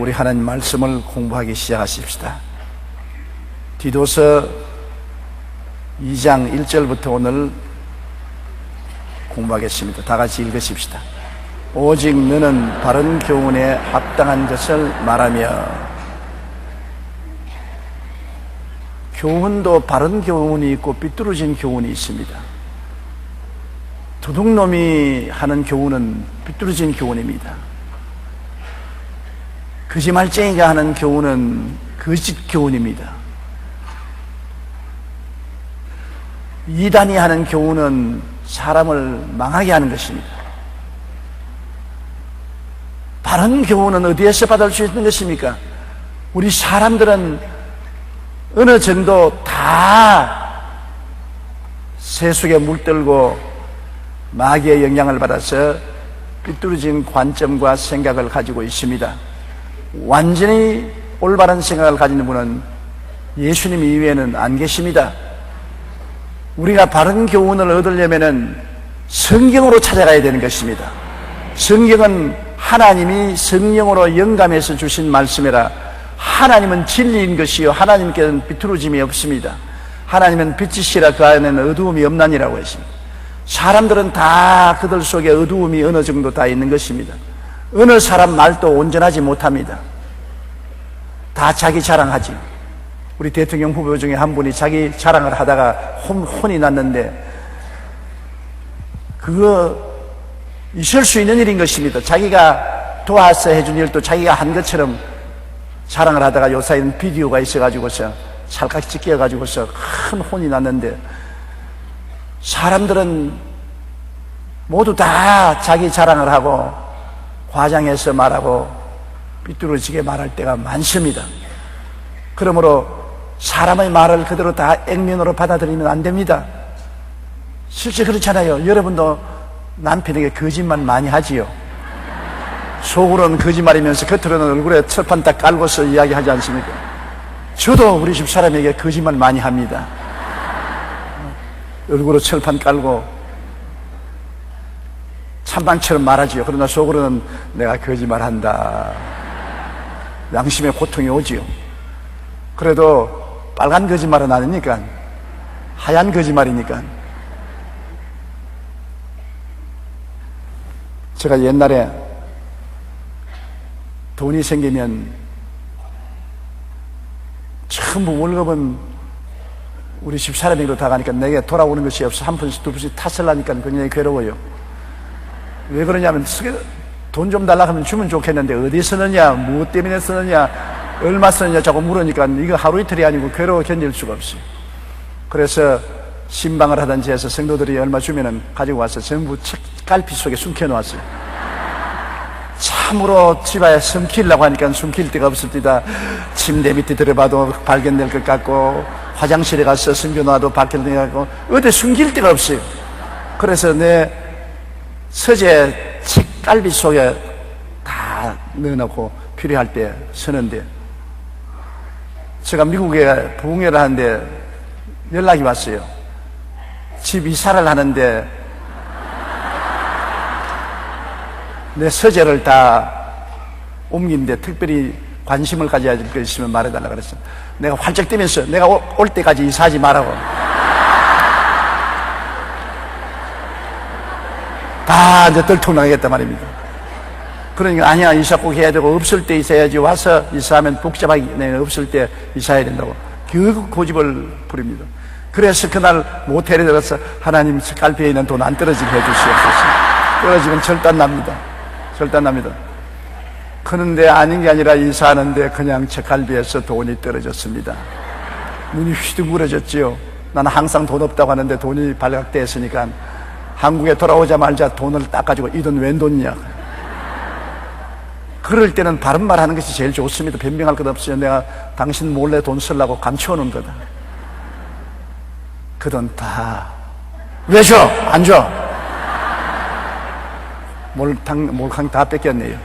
우리 하나님 말씀을 공부하기 시작하십시다. 디도서 2장 1절부터 오늘 공부하겠습니다. 다 같이 읽으십시다. 오직 너는 바른 교훈에 합당한 것을 말하며. 교훈도 바른 교훈이 있고 삐뚤어진 교훈이 있습니다. 도둑놈이 하는 교훈은 삐뚤어진 교훈입니다. 거짓말쟁이가 하는 교훈은 거짓 교훈입니다. 이단이 하는 교훈은 사람을 망하게 하는 것입니다. 바른 교훈은 어디에서 받을 수 있는 것입니까? 우리 사람들은 어느 정도 다 세속에 물들고 마귀의 영향을 받아서 삐뚤어진 관점과 생각을 가지고 있습니다. 완전히 올바른 생각을 가지는 분은 예수님 이외에는 안 계십니다. 우리가 바른 교훈을 얻으려면 성경으로 찾아가야 되는 것입니다. 성경은 하나님이 성령으로 영감해서 주신 말씀이라 하나님은 진리인 것이요 하나님께는 비뚤어짐이 없습니다. 하나님은 빛이시라 그 안에는 어두움이 없나니라고 했습니다. 사람들은 다 그들 속에 어두움이 어느 정도 다 있는 것입니다. 어느 사람 말도 온전하지 못합니다. 다 자기 자랑하지. 우리 대통령 후보 중에 한 분이 자기 자랑을 하다가 혼이 났는데, 그거 있을 수 있는 일인 것입니다. 자기가 도와서 해준 일도 자기가 한 것처럼 자랑을 하다가 요사이는 비디오가 있어가지고서 찰칵 찍혀가지고서 큰 혼이 났는데, 사람들은 모두 다 자기 자랑을 하고 과장해서 말하고 삐뚤어지게 말할 때가 많습니다. 그러므로 사람의 말을 그대로 다 액면으로 받아들이면 안 됩니다. 실제 그렇잖아요. 여러분도 남편에게 거짓말 많이 하지요. 속으로는 거짓말이면서 겉으로는 얼굴에 철판 딱 깔고서 이야기하지 않습니까? 저도 우리 집 사람에게 거짓말 많이 합니다. 얼굴로 철판 깔고 찬방처럼 말하지요. 그러나 속으로는 내가 거짓말한다. 양심의 고통이 오지요. 그래도 빨간 거짓말은 아니니까, 하얀 거짓말이니까. 제가 옛날에 돈이 생기면 전부 월급은 우리 집사람에게로 다 가니까 내게 돌아오는 것이 없어. 한 푼씩 두 푼씩 탔으려니까 굉장히 괴로워요. 왜 그러냐면 돈 좀 달라고 하면 주면 좋겠는데 어디 쓰느냐, 무엇 때문에 쓰느냐, 얼마 쓰느냐 자꾸 물으니까 이거 하루 이틀이 아니고 괴로워 견딜 수가 없어요. 그래서 신방을 하든지 해서 성도들이 얼마 주면은 가지고 와서 전부 책갈피 속에 숨겨놓았어요. 참으로 집안에 숨기려고 하니까 숨길 데가 없을 때다. 침대 밑에 들어봐도 발견될 것 같고, 화장실에 가서 숨겨놔도 발견될 것 같고, 어디 숨길 데가 없어요. 그래서 내 서재 책갈피 속에 다 넣어놓고 필요할 때 쓰는데, 제가 미국에 부흥회를 하는데 연락이 왔어요. 집 이사를 하는데 내 서재를 다 옮기는데 특별히 관심을 가져야 될 것 있으면 말해달라 그랬어. 내가 활짝 뛰면서 내가 올 때까지 이사하지 말라고. 다 이제 덜통나겠단 말입니다. 그러니까 아니야, 이사 꼭 해야 되고 없을 때 이사해야지. 와서 이사하면 복잡하기 때문에 없을 때 이사해야 된다고 결국 고집을 부립니다. 그래서 그날 모텔에 들어서 하나님 책갈피에 있는 돈 안 떨어지게 해주시옵소서. 떨어지면 절단납니다. 절단납니다. 그런데 아닌 게 아니라 이사하는데 그냥 책갈피에서 돈이 떨어졌습니다. 눈이 휘둥그레졌지요. 나는 항상 돈 없다고 하는데 돈이 발각됐으니까 한국에 돌아오자마자 돈을 딱 가지고 이 돈 웬 돈이냐. 그럴 때는 바른 말 하는 것이 제일 좋습니다. 변명할 것 없어요. 내가 당신 몰래 돈 쓰려고 감춰놓은 거다. 그 돈 다 왜 줘? 안 줘? 몰캉 다 뺏겼네요.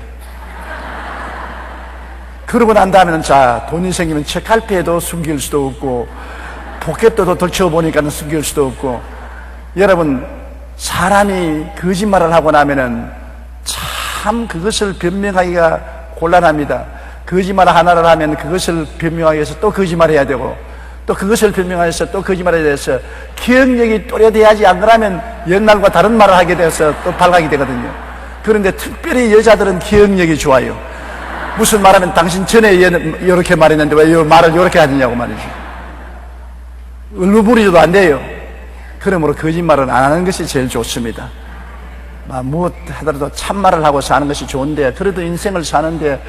그러고 난 다음에는 자, 돈이 생기면 책갈피에도 숨길 수도 없고 포켓도 덜쳐보니까 숨길 수도 없고. 여러분, 사람이 거짓말을 하고 나면은 참 그것을 변명하기가 곤란합니다. 거짓말 하나를 하면 그것을 변명하기 위해서 또 거짓말해야 되고, 또 그것을 변명해서 또 거짓말해야 돼서 기억력이 또래돼야지, 안 그러면 옛날과 다른 말을 하게 돼서 또 발각이 되거든요. 그런데 특별히 여자들은 기억력이 좋아요. 무슨 말하면 당신 전에 이렇게 말했는데 왜 이 말을 이렇게 하느냐고 말이죠. 얼루부리도 안 돼요. 그러므로 거짓말은 안 하는 것이 제일 좋습니다. 무엇 하더라도 참말을 하고 사는 것이 좋은데, 그래도 인생을 사는데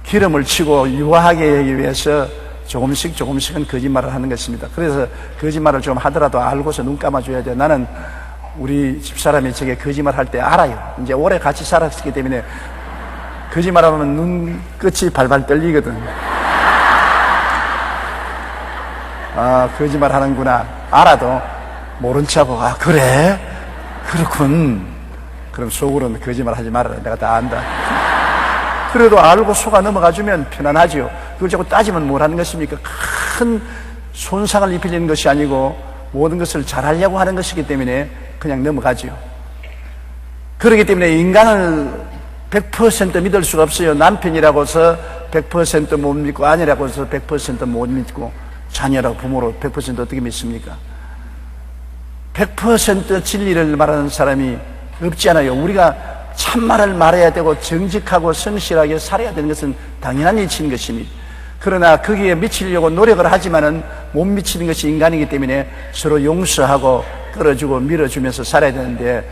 기름을 치고 유하게 하기 위해서 조금씩은 거짓말을 하는 것입니다. 그래서 거짓말을 좀 하더라도 알고서 눈 감아줘야 돼요. 나는 우리 집사람이 저게 거짓말 할 때 알아요. 이제 오래 같이 살았기 때문에 거짓말하면 눈끝이 발발 떨리거든. 아, 거짓말 하는구나. 알아도 모른 척하고, 아, 그래? 그렇군. 그럼 속으로는 거짓말 하지 말아라. 내가 다 안다. 그래도 알고 속아 넘어가주면 편안하지요. 그걸 자꾸 따지면 뭘 하는 것입니까? 큰 손상을 입히려는 것이 아니고 모든 것을 잘하려고 하는 것이기 때문에 그냥 넘어가지요. 그렇기 때문에 인간을 100% 믿을 수가 없어요. 남편이라고 해서 100% 못 믿고, 아내라고 해서 100% 못 믿고, 자녀라고 부모로 100% 어떻게 믿습니까? 100% 진리를 말하는 사람이 없지 않아요. 우리가 참말을 말해야 되고 정직하고 성실하게 살아야 되는 것은 당연한 이치인 것입니다. 그러나 거기에 미치려고 노력을 하지만은 못 미치는 것이 인간이기 때문에 서로 용서하고 끌어주고 밀어주면서 살아야 되는데,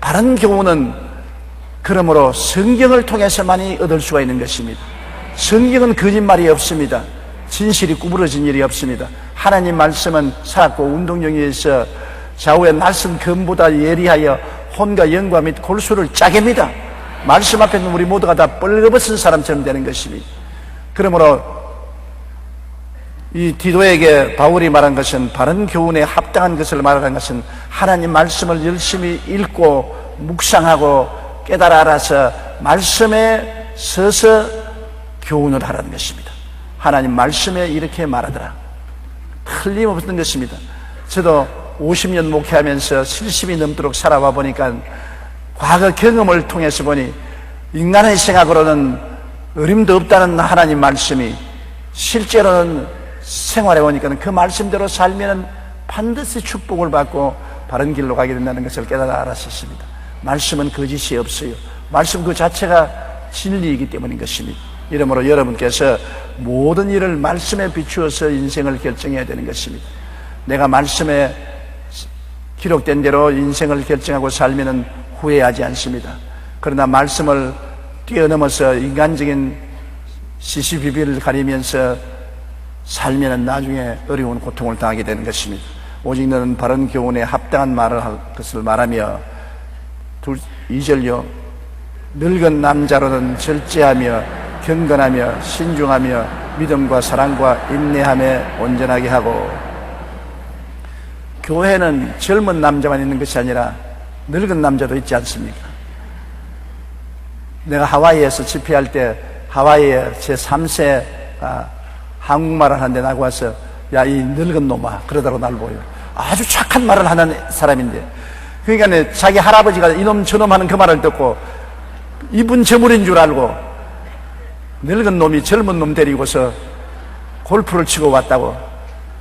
바른 교훈은 그러므로 성경을 통해서만이 얻을 수가 있는 것입니다. 성경은 거짓말이 없습니다. 진실이 구부러진 일이 없습니다. 하나님 말씀은 살았고 운동력에 의해서 좌우의 날선 검보다 예리하여 혼과 영과 및 골수를 짜게 합니다. 말씀 앞에 있는 우리 모두가 다 뻘거벗은 사람처럼 되는 것입니다. 그러므로 이 디도에게 바울이 말한 것은, 바른 교훈에 합당한 것을 말하는 것은 하나님 말씀을 열심히 읽고 묵상하고 깨달아 알아서 말씀에 서서 교훈을 하라는 것입니다. 하나님 말씀에 이렇게 말하더라. 틀림없는 것입니다. 저도 50년 목회하면서 70이 넘도록 살아와 보니까 과거 경험을 통해서 보니 인간의 생각으로는 어림도 없다는 하나님 말씀이 실제로는 생활해 보니까 그 말씀대로 살면 반드시 축복을 받고 바른 길로 가게 된다는 것을 깨달아 알았었습니다. 말씀은 거짓이 없어요. 말씀 그 자체가 진리이기 때문인 것입니다. 이러므로 여러분께서 모든 일을 말씀에 비추어서 인생을 결정해야 되는 것입니다. 내가 말씀에 기록된 대로 인생을 결정하고 살면 후회하지 않습니다. 그러나 말씀을 뛰어넘어서 인간적인 시시비비를 가리면서 살면 나중에 어려운 고통을 당하게 되는 것입니다. 오직 너는 바른 교훈에 합당한 말을 할 것을 말하며, 2절요. 늙은 남자로는 절제하며 경건하며 신중하며 믿음과 사랑과 인내함에 온전하게 하고. 교회는 젊은 남자만 있는 것이 아니라 늙은 남자도 있지 않습니까? 내가 하와이에서 집회할 때 하와이에 제 3세 한국말을 하는데 나고 와서, 야, 이 늙은 놈아, 그러다가 날 보여. 아주 착한 말을 하는 사람인데, 그러니까 자기 할아버지가 이놈 저놈 하는 그 말을 듣고 이분 저물인 줄 알고 늙은 놈이 젊은 놈 데리고서 골프를 치고 왔다고.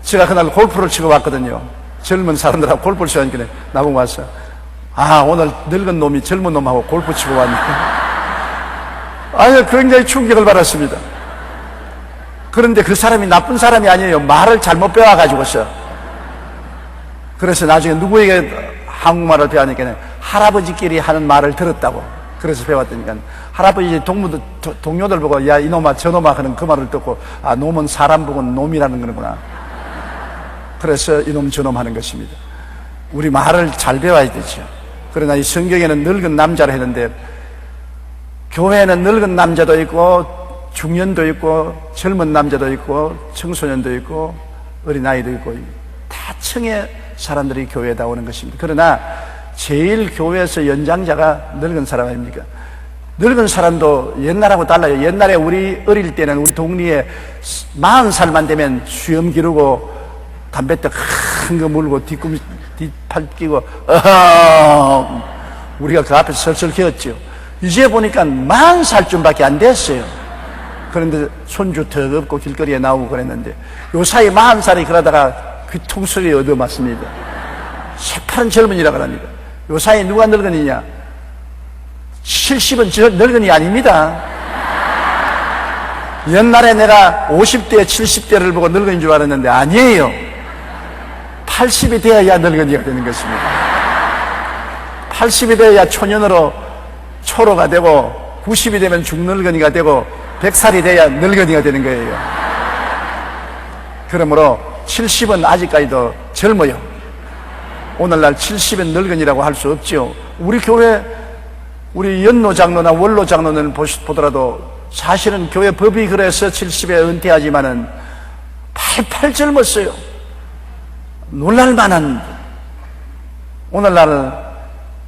제가 그날 골프를 치고 왔거든요. 젊은 사람들하고 골프를 치고 나보고 왔어. 아, 오늘 늙은 놈이 젊은 놈하고 골프 치고 왔네. 아유, 굉장히 충격을 받았습니다. 그런데 그 사람이 나쁜 사람이 아니에요. 말을 잘못 배워가지고서. 그래서 나중에 누구에게 한국말을 배우니까 할아버지끼리 하는 말을 들었다고. 그래서 배웠더니까 할아버지 동료들 보고, 야, 이놈아 저놈아 하는 그 말을 듣고, 아, 놈은 사람 보고 놈이라는 거구나. 그래서 이놈 저놈 하는 것입니다. 우리 말을 잘 배워야 되죠. 그러나 이 성경에는 늙은 남자를 했는데, 교회에는 늙은 남자도 있고 중년도 있고 젊은 남자도 있고 청소년도 있고 어린아이도 있고 다 층의 사람들이 교회에 다 오는 것입니다. 그러나 제일 교회에서 연장자가 늙은 사람 아닙니까? 늙은 사람도 옛날하고 달라요. 옛날에 우리 어릴 때는 우리 동리에 40살만 되면 수염 기르고 담뱃대 큰 거 물고 뒷팔 끼고 우리가 그 앞에서 설설 기었죠. 이제 보니까 40살쯤밖에 안 됐어요. 그런데 손주 턱 없고 길거리에 나오고 그랬는데 요사이 40살이 그러다가 귀통수리 얻어맞습니다. 새파란 젊은이라 그럽니다. 요사이 누가 늙은이냐? 70은 늙은이 아닙니다. 옛날에 내가 50대 70대를 보고 늙은인 줄 알았는데 아니에요. 80이 되어야 늙은이가 되는 것입니다. 80이 되어야 초년으로 초로가 되고 90이 되면 중늙은이가 되고 100살이 돼야 늙은이가 되는 거예요. 그러므로 70은 아직까지도 젊어요. 오늘날 70은 늙은이라고 할 수 없죠. 우리 교회 우리 연로 장로나 원로 장로는 보더라도 사실은 교회 법이 그래서 70에 은퇴하지만은 팔팔 젊었어요. 놀랄만한. 오늘날은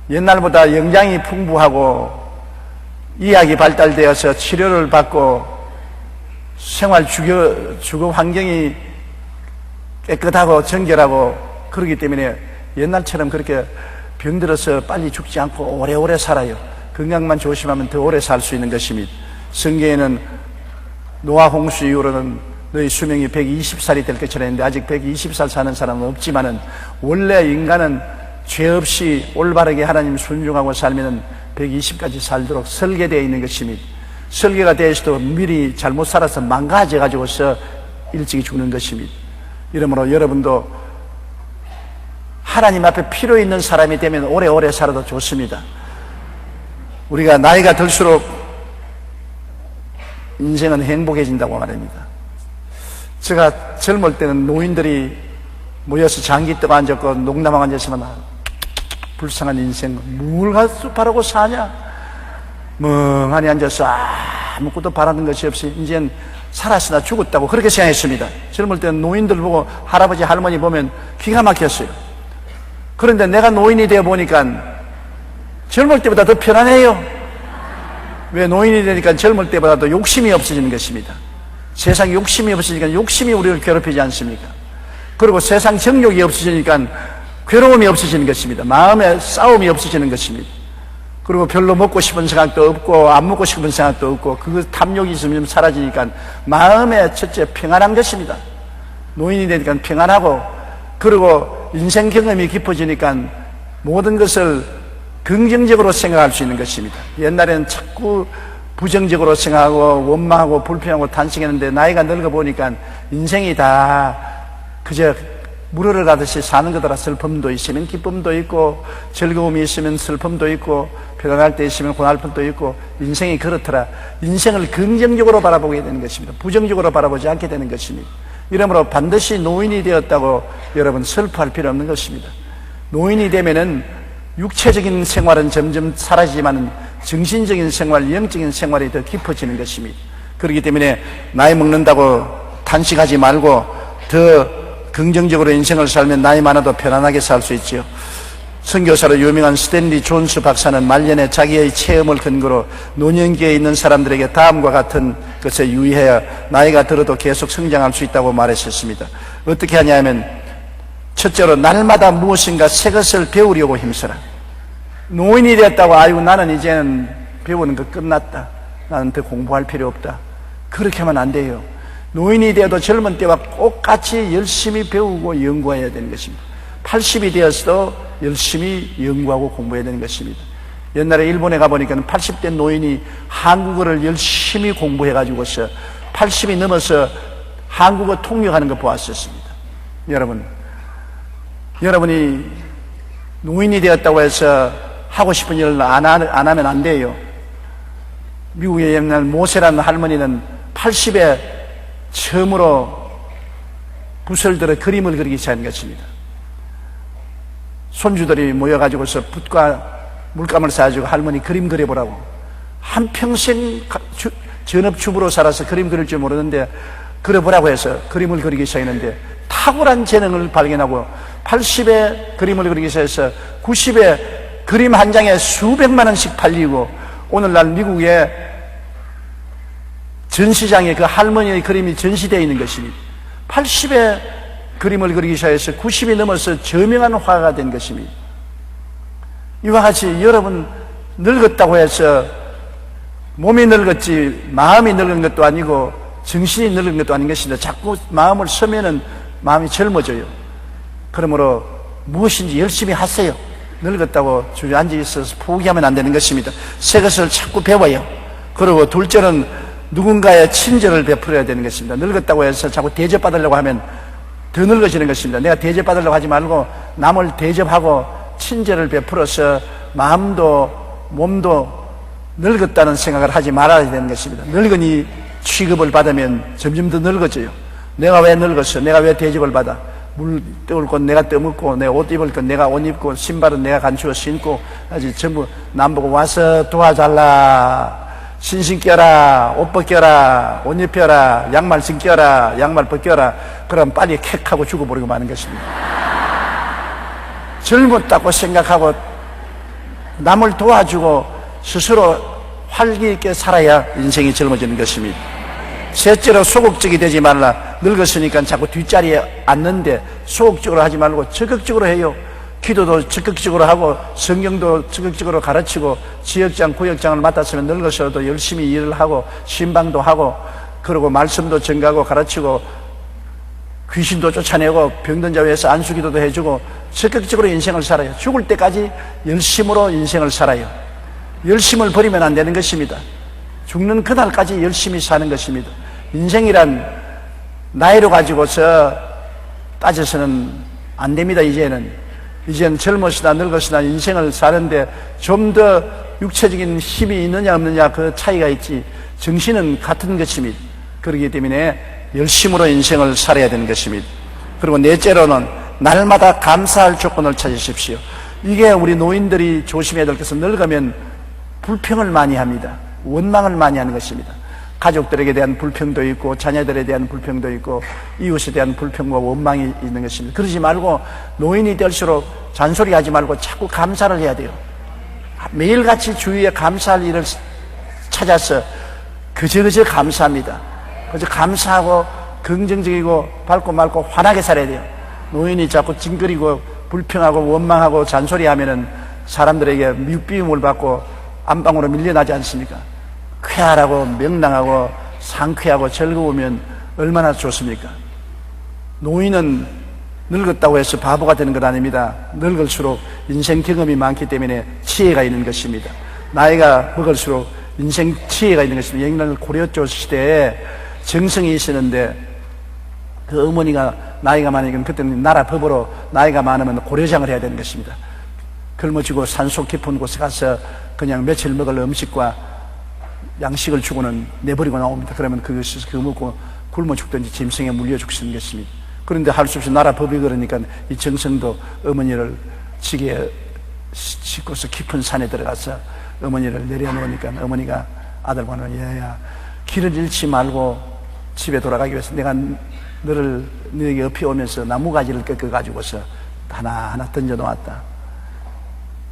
옛날보다 영양이 풍부하고 의학이 발달되어서 치료를 받고 생활 주거 환경이 깨끗하고 정결하고 그렇기 때문에 옛날처럼 그렇게 병들어서 빨리 죽지 않고 오래오래 살아요. 건강만 조심하면 더 오래 살 수 있는 것입니다. 성경에는 노아 홍수 이후로는 너희 수명이 120살이 될 것이라 했는데 아직 120살 사는 사람은 없지만은 원래 인간은 죄 없이 올바르게 하나님 순종하고 살면은 120까지 살도록 설계되어 있는 것입니다. 설계가 되어 있어도 미리 잘못 살아서 망가져 가지고서 일찍이 죽는 것입니다. 이러므로 여러분도 하나님 앞에 필요 있는 사람이 되면 오래오래 살아도 좋습니다. 우리가 나이가 들수록 인생은 행복해진다고 말합니다. 제가 젊을 때는 노인들이 모여서 장기 떠가 앉았고 농담하고 앉았으면 불쌍한 인생 뭘 가서 바라고 사냐? 멍하니 앉아서 아무것도 바라는 것이 없이 이젠 살았으나 죽었다고 그렇게 생각했습니다. 젊을 때는 노인들 보고 할아버지 할머니 보면 기가 막혔어요. 그런데 내가 노인이 되어 보니까 젊을 때보다 더 편안해요. 왜? 노인이 되니까 젊을 때보다 더 욕심이 없어지는 것입니다. 세상 욕심이 없어지니까 욕심이 우리를 괴롭히지 않습니까? 그리고 세상 정욕이 없어지니까 괴로움이 없어지는 것입니다. 마음의 싸움이 없어지는 것입니다. 그리고 별로 먹고 싶은 생각도 없고 안 먹고 싶은 생각도 없고 그 탐욕이 있으면 사라지니까 마음의 첫째 평안한 것입니다. 노인이 되니까 평안하고 그리고 인생 경험이 깊어지니까 모든 것을 긍정적으로 생각할 수 있는 것입니다. 옛날에는 자꾸 부정적으로 생각하고 원망하고 불평하고 탄식했는데 나이가 늙어 보니까 인생이 다 그저 물을 가듯이 사는 거더라. 슬픔도 있으면 기쁨도 있고 즐거움이 있으면 슬픔도 있고 편안할 때 있으면 고날픔도 있고 인생이 그렇더라. 인생을 긍정적으로 바라보게 되는 것입니다. 부정적으로 바라보지 않게 되는 것입니다. 이러므로 반드시 노인이 되었다고 여러분 슬퍼할 필요 없는 것입니다. 노인이 되면은 육체적인 생활은 점점 사라지지만 정신적인 생활, 영적인 생활이 더 깊어지는 것입니다. 그렇기 때문에 나이 먹는다고 탄식하지 말고 더 긍정적으로 인생을 살면 나이 많아도 편안하게 살 수 있죠. 선교사로 유명한 스탠리 존스 박사는 말년에 자기의 체험을 근거로 노년기에 있는 사람들에게 다음과 같은 것에 유의해야 나이가 들어도 계속 성장할 수 있다고 말했었습니다. 어떻게 하냐면 첫째로 날마다 무엇인가 새 것을 배우려고 힘써라. 노인이 됐다고 아이고 나는 이제는 배우는 거 끝났다. 나는 더 공부할 필요 없다. 그렇게 하면 안 돼요. 노인이 되어도 젊은 때와 똑같이 열심히 배우고 연구해야 되는 것입니다. 80이 되었어도 열심히 연구하고 공부해야 되는 것입니다. 옛날에 일본에 가보니까 80대 노인이 한국어를 열심히 공부해가지고서 80이 넘어서 한국어 통역하는 거 보았었습니다. 여러분이 노인이 되었다고 해서 하고 싶은 일을 안 하면 안 돼요. 미국의 옛날 모세라는 할머니는 80에 처음으로 붓을 들어 그림을 그리기 시작한 것입니다. 손주들이 모여가지고서 붓과 물감을 사가지고 할머니 그림 그려보라고. 한평생 전업주부로 살아서 그림 그릴 줄 모르는데 그려보라고 해서 그림을 그리기 시작했는데 탁월한 재능을 발견하고 80에 그림을 그리기 시작해서 90에 그림 한 장에 수백만 원씩 팔리고 오늘날 미국의 전시장에 그 할머니의 그림이 전시되어 있는 것입니다. 80에 그림을 그리기 시작해서 90이 넘어서 저명한 화가가 된 것입니다. 이와 같이 여러분 늙었다고 해서 몸이 늙었지 마음이 늙은 것도 아니고 정신이 늙은 것도 아닌 것인데 자꾸 마음을 쓰면은 마음이 젊어져요. 그러므로 무엇인지 열심히 하세요. 늙었다고 주저앉아 있어서 포기하면 안 되는 것입니다. 새 것을 자꾸 배워요. 그리고 둘째는 누군가의 친절을 베풀어야 되는 것입니다. 늙었다고 해서 자꾸 대접받으려고 하면 더 늙어지는 것입니다. 내가 대접받으려고 하지 말고 남을 대접하고 친절을 베풀어서 마음도 몸도 늙었다는 생각을 하지 말아야 되는 것입니다. 늙은이 취급을 받으면 점점 더 늙어져요. 내가 왜 늙었어? 내가 왜 대접을 받아? 물 떠올 건 내가 떠먹고, 내가 옷 입을 건 내가 옷 입고, 신발은 내가 간추어 신고, 아직 전부 남보고 와서 도와달라. 신신 껴라, 옷 벗겨라, 옷 입혀라, 양말 신겨라, 양말 벗겨라. 그럼 빨리 캑하고 죽어버리고 마는 것입니다. 젊었다고 생각하고 남을 도와주고 스스로 활기 있게 살아야 인생이 젊어지는 것입니다. 셋째로 소극적이 되지 말라. 늙었으니까 자꾸 뒷자리에 앉는데 소극적으로 하지 말고 적극적으로 해요. 기도도 적극적으로 하고 성경도 적극적으로 가르치고 지역장, 구역장을 맡았으면 늙어서도 열심히 일을 하고 신방도 하고 그리고 말씀도 전가하고 가르치고 귀신도 쫓아내고 병든 자 위해서 안수기도도 해주고 적극적으로 인생을 살아요. 죽을 때까지 열심으로 인생을 살아요. 열심을 버리면 안 되는 것입니다. 죽는 그날까지 열심히 사는 것입니다. 인생이란 나이로 가지고서 따져서는 안 됩니다. 이제는 젊었으나 늙었으나 인생을 사는데 좀 더 육체적인 힘이 있느냐 없느냐 그 차이가 있지 정신은 같은 것입니다. 그렇기 때문에 열심으로 인생을 살아야 되는 것입니다. 그리고 넷째로는 날마다 감사할 조건을 찾으십시오. 이게 우리 노인들이 조심해야 될 것은 늙으면 불평을 많이 합니다. 원망을 많이 하는 것입니다. 가족들에게 대한 불평도 있고 자녀들에 대한 불평도 있고 이웃에 대한 불평과 원망이 있는 것입니다. 그러지 말고 노인이 될수록 잔소리하지 말고 자꾸 감사를 해야 돼요. 매일같이 주위에 감사할 일을 찾아서 그저 감사합니다. 그저 감사하고 긍정적이고 밝고 맑고 환하게 살아야 돼요. 노인이 자꾸 찡그리고 불평하고 원망하고 잔소리하면은 사람들에게 미움을 받고 안방으로 밀려나지 않습니까? 쾌활하고 명랑하고 상쾌하고 즐거우면 얼마나 좋습니까? 노인은 늙었다고 해서 바보가 되는 것 아닙니다. 늙을수록 인생 경험이 많기 때문에 지혜가 있는 것입니다. 나이가 먹을수록 인생 지혜가 있는 것입니다. 옛날 고려조 시대에 정성이 있었는데 그 어머니가 나이가 많으니까 그때는 나라 법으로 나이가 많으면 고려장을 해야 되는 것입니다. 굶어지고 산속 깊은 곳에 가서 그냥 며칠 먹을 음식과 양식을 주고는 내버리고 나옵니다. 그러면 그것을 먹고 굶어 죽든지 짐승에 물려 죽는 것입니다. 그런데 할 수 없이 나라 법이 그러니까 이 정성도 어머니를 지게 싣고서 깊은 산에 들어가서 어머니를 내려놓으니까 어머니가 아들과는 얘야 길을 잃지 말고 집에 돌아가기 위해서 내가 너에게 옆에 오면서 나무가지를 꺾어가지고서 하나하나 던져놓았다.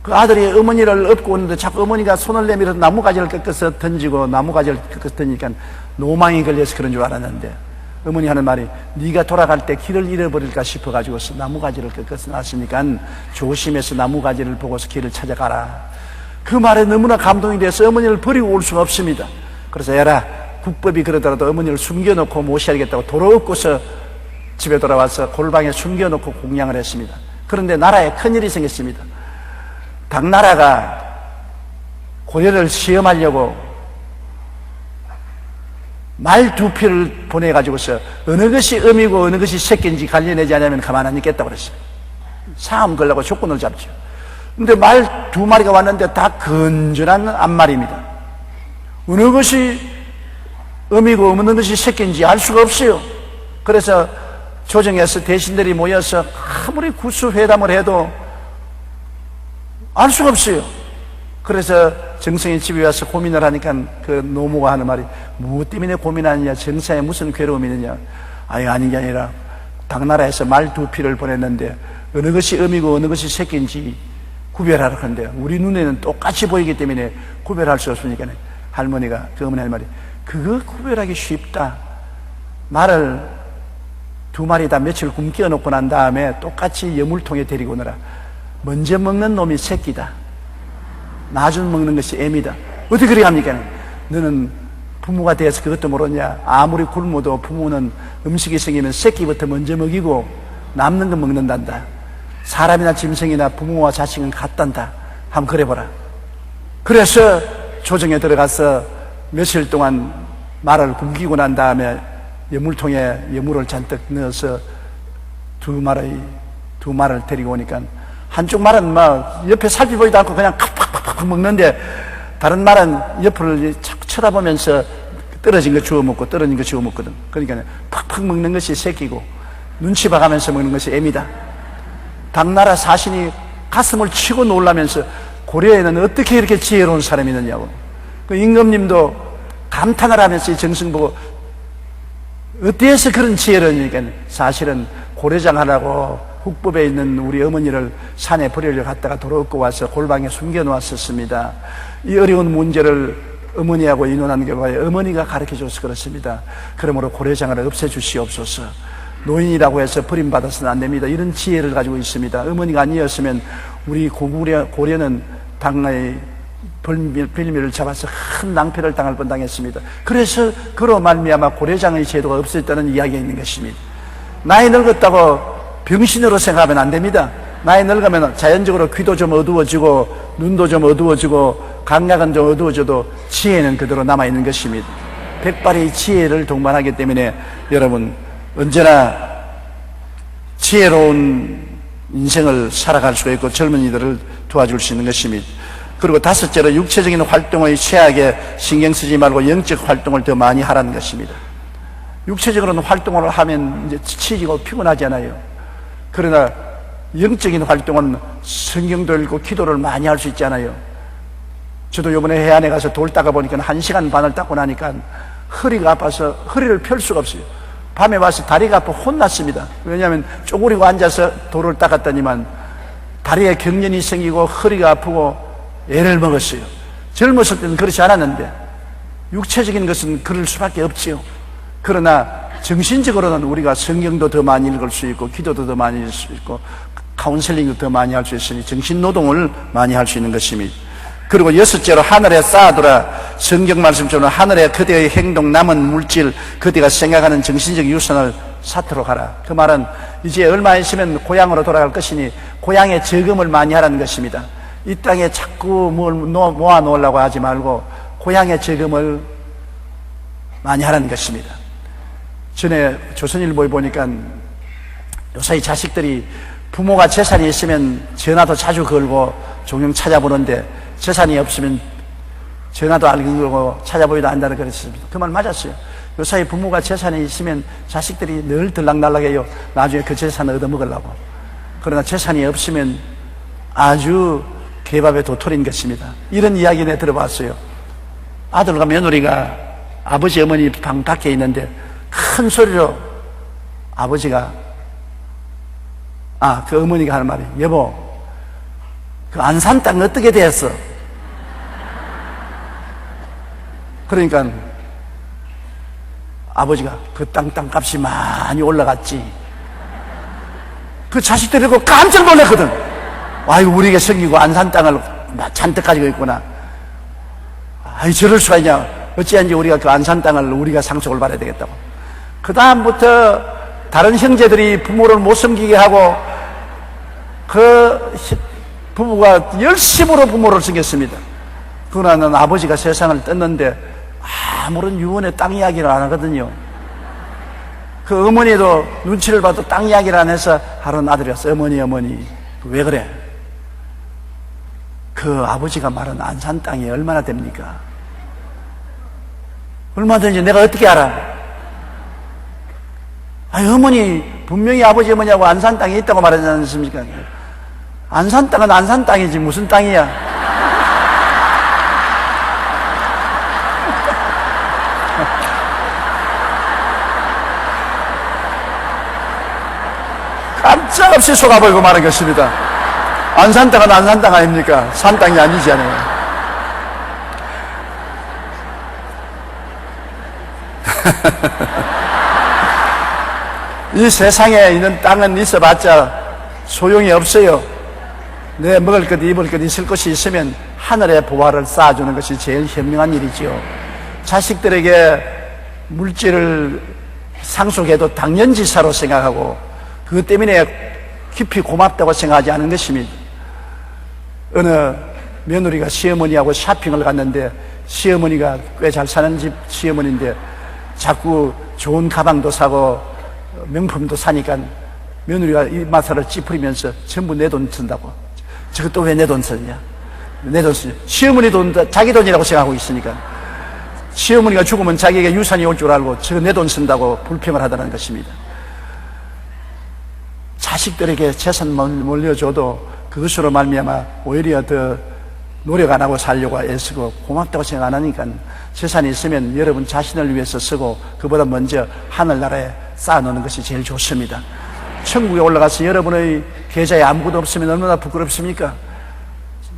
그 아들이 어머니를 업고 오는데 자꾸 어머니가 손을 내밀어서 나무가지를 꺾어서 던지고 나무가지를 꺾어서 던지니까 노망이 걸려서 그런 줄 알았는데 어머니 하는 말이 네가 돌아갈 때 길을 잃어버릴까 싶어가지고서 나무가지를 꺾어서 놨으니까 조심해서 나무가지를 보고서 길을 찾아가라. 그 말에 너무나 감동이 돼서 어머니를 버리고 올 수가 없습니다. 그래서 에라 국법이 그러더라도 어머니를 숨겨놓고 모시야겠다고 도로 엎고서 집에 돌아와서 골방에 숨겨놓고 공양을 했습니다. 그런데 나라에 큰일이 생겼습니다. 당나라가 고려를 시험하려고 말 2피를 보내가지고서 어느 것이 음이고 어느 것이 새끼인지 관련내지 않으면 가만 안 있겠다고 그랬어요. 사함 걸라고 조건을 잡죠. 근데 말 2마리가 왔는데 다 건전한 암말입니다. 어느 것이 음이고 어느 것이 새끼인지 알 수가 없어요. 그래서 조정에서 대신들이 모여서 아무리 구수회담을 해도 알 수가 없어요. 그래서 정성이 집에 와서 고민을 하니까 그 노모가 하는 말이 무엇 때문에 고민하느냐, 정성에 무슨 괴로움이 있느냐. 아니, 아닌 게 아니라 당나라에서 말 2피를 보냈는데 어느 것이 음이고 어느 것이 새끼인지 구별하라고 하는데 우리 눈에는 똑같이 보이기 때문에 구별할 수 없으니까 할머니가, 그 어머니 할 말이 그거 구별하기 쉽다. 말을 2마리 다 며칠 굶겨 놓고 난 다음에 똑같이 여물통에 데리고 오너라. 먼저 먹는 놈이 새끼다. 나중 먹는 것이 애미다. 어떻게 그렇게 합니까? 너는 부모가 되어서 그것도 모르냐? 아무리 굶어도 부모는 음식이 생기면 새끼부터 먼저 먹이고 남는 거 먹는단다. 사람이나 짐승이나 부모와 자식은 같단다. 한번 그래보라. 그래서 조정에 들어가서 며칠 동안 말을 굶기고 난 다음에 여물통에 여물을 잔뜩 넣어서 두 말을 데리고 오니까 한쪽 말은 막 옆에 살펴보지도 않고 그냥 팍팍팍팍 먹는데 다른 말은 옆을 자꾸 쳐다보면서 떨어진 거 주워 먹고 떨어진 거 주워 먹거든. 그러니까 팍팍 먹는 것이 새끼고 눈치 봐가면서 먹는 것이 애미다. 당나라 사신이 가슴을 치고 놀라면서 고려에는 어떻게 이렇게 지혜로운 사람이 있느냐고. 그 임금님도 감탄을 하면서 이 정승 보고 어디에서 그런 지혜를 하니까 사실은 고려장 하라고 국법에 있는 우리 어머니를 산에 버리려 갔다가 돌아오고 와서 골방에 숨겨놓았었습니다. 이 어려운 문제를 어머니하고 의논한 결과에 어머니가 가르쳐줘서 그렇습니다. 그러므로 고려장을 없애주시옵소서. 노인이라고 해서 버림받아서는 안 됩니다. 이런 지혜를 가지고 있습니다. 어머니가 아니었으면 우리 고려는 당나의 별미를 잡아서 큰 낭패를 당할 뻔당했습니다. 그래서 그로 말미암아 고려장의 제도가 없어졌다는 이야기가 있는 것입니다. 나이 늙었다고 병신으로 생각하면 안 됩니다. 나이 늙으면 자연적으로 귀도 좀 어두워지고 눈도 좀 어두워지고 감각은 좀 어두워져도 지혜는 그대로 남아있는 것입니다. 백발의 지혜를 동반하기 때문에 여러분 언제나 지혜로운 인생을 살아갈 수가 있고 젊은이들을 도와줄 수 있는 것입니다. 그리고 다섯째로 육체적인 활동의 최악에 신경 쓰지 말고 영적 활동을 더 많이 하라는 것입니다. 육체적으로는 활동을 하면 이제 지치고 피곤하지 않아요. 그러나 영적인 활동은 성경도 읽고 기도를 많이 할 수 있잖아요. 저도 이번에 해안에 가서 돌 닦아 보니까 1시간 반을 닦고 나니까 허리가 아파서 허리를 펼 수가 없어요. 밤에 와서 다리가 아파 혼났습니다. 왜냐하면 쪼그리고 앉아서 돌을 닦았더니만 다리에 경련이 생기고 허리가 아프고 애를 먹었어요. 젊었을 때는 그렇지 않았는데 육체적인 것은 그럴 수밖에 없지요. 그러나 정신적으로는 우리가 성경도 더 많이 읽을 수 있고 기도도 더 많이 읽을 수 있고 카운셀링도 더 많이 할 수 있으니 정신노동을 많이 할 수 있는 것입니다. 그리고 여섯째로 하늘에 쌓아두라. 성경 말씀처럼 하늘에 그대의 행동 남은 물질 그대가 생각하는 정신적 유산을 쌓도록 하라. 그 말은 이제 얼마 있으면 고향으로 돌아갈 것이니 고향에 저금을 많이 하라는 것입니다. 이 땅에 자꾸 뭘 모아 놓으려고 하지 말고 고향에 저금을 많이 하라는 것입니다. 전에 조선일보에 보니까 요사이 자식들이 부모가 재산이 있으면 전화도 자주 걸고 종종 찾아보는데 재산이 없으면 전화도 안 걸고 찾아보지도 않는다고 그랬습니다. 그 말 맞았어요. 요사이 부모가 재산이 있으면 자식들이 늘 들락날락해요. 나중에 그 재산을 얻어먹으려고. 그러나 재산이 없으면 아주 개밥의 도토리인 것입니다. 이런 이야기 내가 들어봤어요. 아들과 며느리가 아버지 어머니 방 밖에 있는데 큰 소리로 아버지가 그 어머니가 하는 말이 여보 그 안산 땅 어떻게 됐어? 그러니까 아버지가 그 땅값이 많이 올라갔지. 그 자식들이 그 깜짝 놀랐거든. 아이고 우리가 생기고 안산 땅을 잔뜩 가지고 있구나. 아이 저럴 수가 있냐. 어찌한지 우리가 그 안산 땅을 우리가 상속을 받아야 되겠다고. 그 다음부터 다른 형제들이 부모를 못 섬기게 하고 그 부부가 열심으로 부모를 섬겼습니다. 그러나 아버지가 세상을 떴는데 아무런 유언의 땅 이야기를 안 하거든요. 그 어머니도 눈치를 봐도 땅 이야기를 안 해서 하루는 아들이 왔어. 어머니 왜 그래? 그 아버지가 말한 안산 땅이 얼마나 됩니까? 얼마 되는지 내가 어떻게 알아? 어머니 분명히 아버지 어머니하고 안산 땅이 있다고 말하지 않습니까? 안산 땅은 안산 땅이지 무슨 땅이야? 깜짝없이 속아버리고 말한 것입니다. 안산 땅은 안산 땅 아닙니까? 산 땅이 아니잖아요. 이 세상에 있는 땅은 있어봤자 소용이 없어요. 내 먹을 것, 입을 것, 있을 것이 있으면 하늘의 보화를 쌓아주는 것이 제일 현명한 일이죠. 자식들에게 물질을 상속해도 당연지사로 생각하고 그것 때문에 깊이 고맙다고 생각하지 않은 것입니다. 어느 며느리가 시어머니하고 쇼핑을 갔는데 시어머니가 꽤 잘 사는 집 시어머니인데 자꾸 좋은 가방도 사고 명품도 사니까 며느리가 이 마사를 찌푸리면서 전부 내 돈 쓴다고. 저것도 왜 내 돈 쓰냐? 내 돈 쓰냐? 시어머니 돈, 자기 돈이라고 생각하고 있으니까. 시어머니가 죽으면 자기에게 유산이 올 줄 알고 저거 내 돈 쓴다고 불평을 하더라는 것입니다. 자식들에게 재산 물려줘도 그것으로 말미암아 오히려 더 노력 안 하고 살려고 애쓰고 고맙다고 생각 안 하니까 재산이 있으면 여러분 자신을 위해서 쓰고 그보다 먼저 하늘나라에 쌓아놓는 것이 제일 좋습니다. 천국에 올라가서 여러분의 계좌에 아무것도 없으면 얼마나 부끄럽습니까?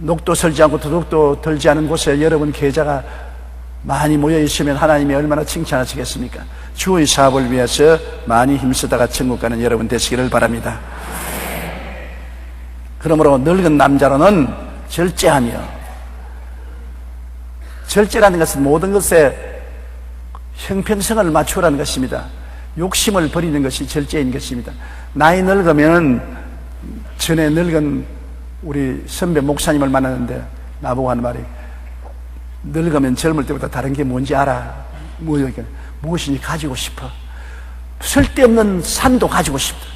녹도 설지 않고 도둑도 들지 않은 곳에 여러분 계좌가 많이 모여 있으면 하나님이 얼마나 칭찬하시겠습니까? 주의 사업을 위해서 많이 힘쓰다가 천국 가는 여러분 되시기를 바랍니다. 그러므로 늙은 남자로는 절제하며, 절제라는 것은 모든 것에 형평성을 맞추라는 것입니다. 욕심을 버리는 것이 절제인 것입니다. 나이 늙으면, 전에 늙은 우리 선배 목사님을 만났는데 나보고 하는 말이, 늙으면 젊을 때보다 다른 게 뭔지 알아. 무엇인지 가지고 싶어. 쓸데없는 산도 가지고 싶다.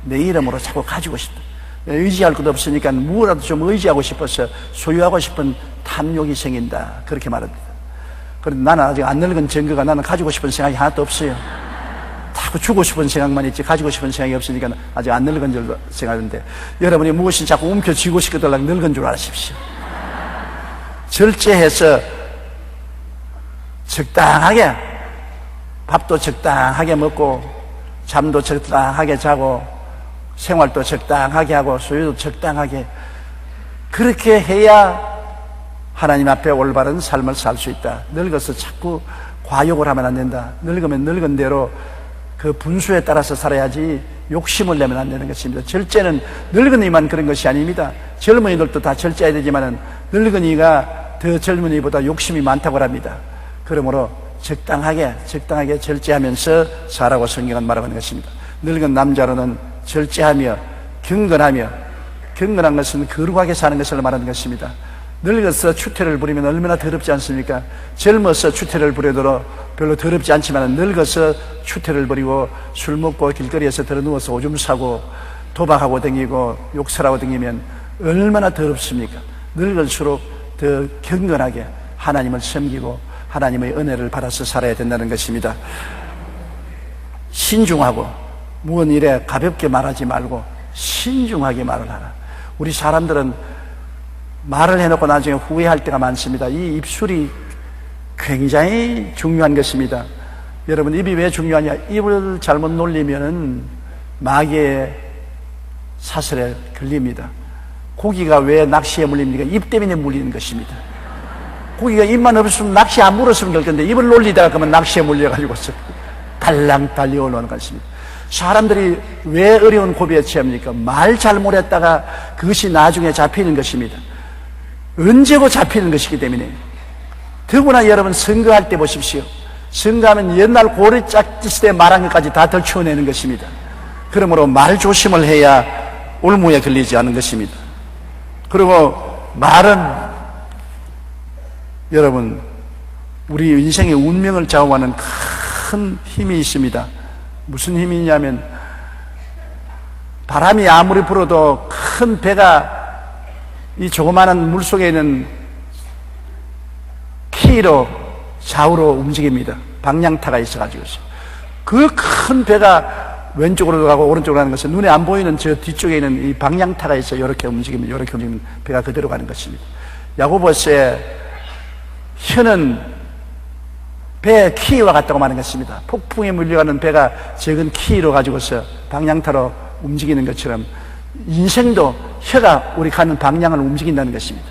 내 이름으로 자꾸 가지고 싶다. 의지할 것도 없으니까 무엇라도 좀 의지하고 싶어서 소유하고 싶은 탐욕이 생긴다. 그렇게 말합니다. 그런데 나는 아직 안 늙은 증거가 나는 가지고 싶은 생각이 하나도 없어요. 자꾸 주고 싶은 생각만 있지 가지고 싶은 생각이 없으니까 아직 안 늙은 줄 생각하는데, 여러분이 무엇이 자꾸 움켜쥐고 싶거든 늙은 줄 아십시오. 절제해서 적당하게, 밥도 적당하게 먹고 잠도 적당하게 자고 생활도 적당하게 하고 소유도 적당하게, 그렇게 해야 하나님 앞에 올바른 삶을 살 수 있다. 늙어서 자꾸 과욕을 하면 안 된다. 늙으면 늙은 대로 그 분수에 따라서 살아야지 욕심을 내면 안 되는 것입니다. 절제는 늙은이만 그런 것이 아닙니다. 젊은이들도 다 절제해야 되지만 늙은이가 더 젊은이보다 욕심이 많다고 합니다. 그러므로 적당하게 절제하면서 살라고 성경은 말하는 것입니다. 늙은 남자로는 절제하며 경건한 것은 거룩하게 사는 것을 말하는 것입니다. 늙어서 추태를 부리면 얼마나 더럽지 않습니까? 젊어서 추태를 부려도 별로 더럽지 않지만 늙어서 추태를 부리고 술 먹고 길거리에서 들어누워서 오줌 싸고 도박하고 다니고 욕설하고 다니면 얼마나 더럽습니까? 늙을수록 더 경건하게 하나님을 섬기고 하나님의 은혜를 받아서 살아야 된다는 것입니다. 신중하고 무언 일에 가볍게 말하지 말고 신중하게 말을 하라. 우리 사람들은 말을 해놓고 나중에 후회할 때가 많습니다. 이 입술이 굉장히 중요한 것입니다. 여러분, 입이 왜 중요하냐? 입을 잘못 놀리면은 마귀의 사슬에 걸립니다. 고기가 왜 낚시에 물립니까? 입 때문에 물리는 것입니다. 고기가 입만 없으면 낚시 안 물었으면 될 건데 입을 놀리다가 그러면 낚시에 물려가지고 달랑 달려오는 것입니다. 사람들이 왜 어려운 고비에 처합니까? 말 잘못했다가 그것이 나중에 잡히는 것입니다. 언제고 잡히는 것이기 때문에. 더구나 여러분 선거할 때 보십시오. 선거하면 옛날 고려짝 시대 말한 것까지 다 덜쳐내는 것입니다. 그러므로 말 조심을 해야 올무에 걸리지 않은 것입니다. 그리고 말은 여러분 우리 인생의 운명을 좌우하는 큰 힘이 있습니다. 무슨 힘이 있냐면 바람이 아무리 불어도 큰 배가 이 조그마한 물속에 있는 키로 좌우로 움직입니다. 방향타가 있어가지고 그 큰 배가 왼쪽으로 가고 오른쪽으로 가는 것은 눈에 안 보이는 저 뒤쪽에 있는 이 방향타가 있어 이렇게 움직이면 이렇게 움직이면 배가 그대로 가는 것입니다. 야고보서에 혀는 배의 키와 같다고 말하는 것입니다. 폭풍에 물려가는 배가 적은 키로 가지고서 방향타로 움직이는 것처럼 인생도 혀가 우리 가는 방향을 움직인다는 것입니다.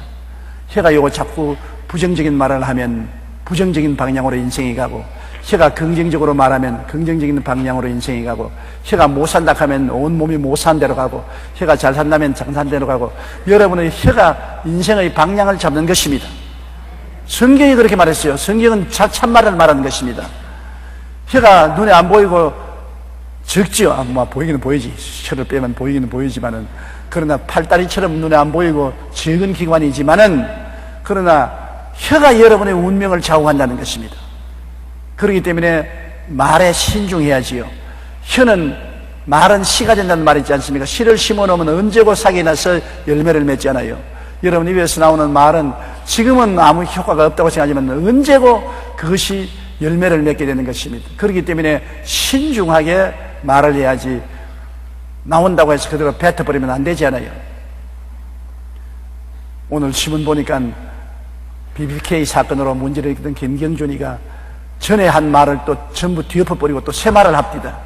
혀가 요거 자꾸 부정적인 말을 하면 부정적인 방향으로 인생이 가고, 혀가 긍정적으로 말하면 긍정적인 방향으로 인생이 가고, 혀가 못 산다 하면 온몸이 못 산 대로 가고, 혀가 잘 산다면 잘 산 대로 가고, 여러분의 혀가 인생의 방향을 잡는 것입니다. 성경이 그렇게 말했어요. 성경은 참말을 말하는 것입니다. 혀가 눈에 안 보이고 적지요. 보이기는 보이지. 혀를 빼면 보이기는 보이지만은, 그러나 팔다리처럼 눈에 안 보이고 적은 기관이지만은, 그러나 혀가 여러분의 운명을 좌우한다는 것입니다. 그렇기 때문에 말에 신중해야지요. 말은 씨가 된다는 말이 있지 않습니까? 씨를 심어 놓으면 언제고 싹이 나서 열매를 맺잖아요. 여러분 입에서 나오는 말은 지금은 아무 효과가 없다고 생각하지만 언제고 그것이 열매를 맺게 되는 것입니다. 그렇기 때문에 신중하게 말을 해야지, 나온다고 해서 그대로 뱉어버리면 안 되잖아요. 오늘 신문 보니까 BBK 사건으로 문제를 일으켰던 김경준이가 전에 한 말을 또 전부 뒤엎어버리고 또 새 말을 합니다.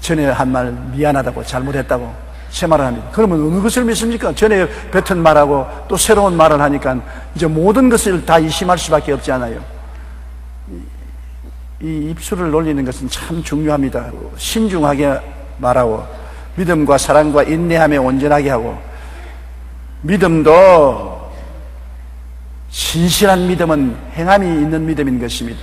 전에 한 말 미안하다고, 잘못했다고 새 말을 합니다. 그러면 어느 것을 믿습니까? 전에 뱉은 말하고 또 새로운 말을 하니까 이제 모든 것을 다 의심할 수밖에 없지 않아요. 이 입술을 놀리는 것은 참 중요합니다. 신중하게 말하고, 믿음과 사랑과 인내함에 온전하게 하고, 믿음도 신실한 믿음은 행함이 있는 믿음인 것입니다.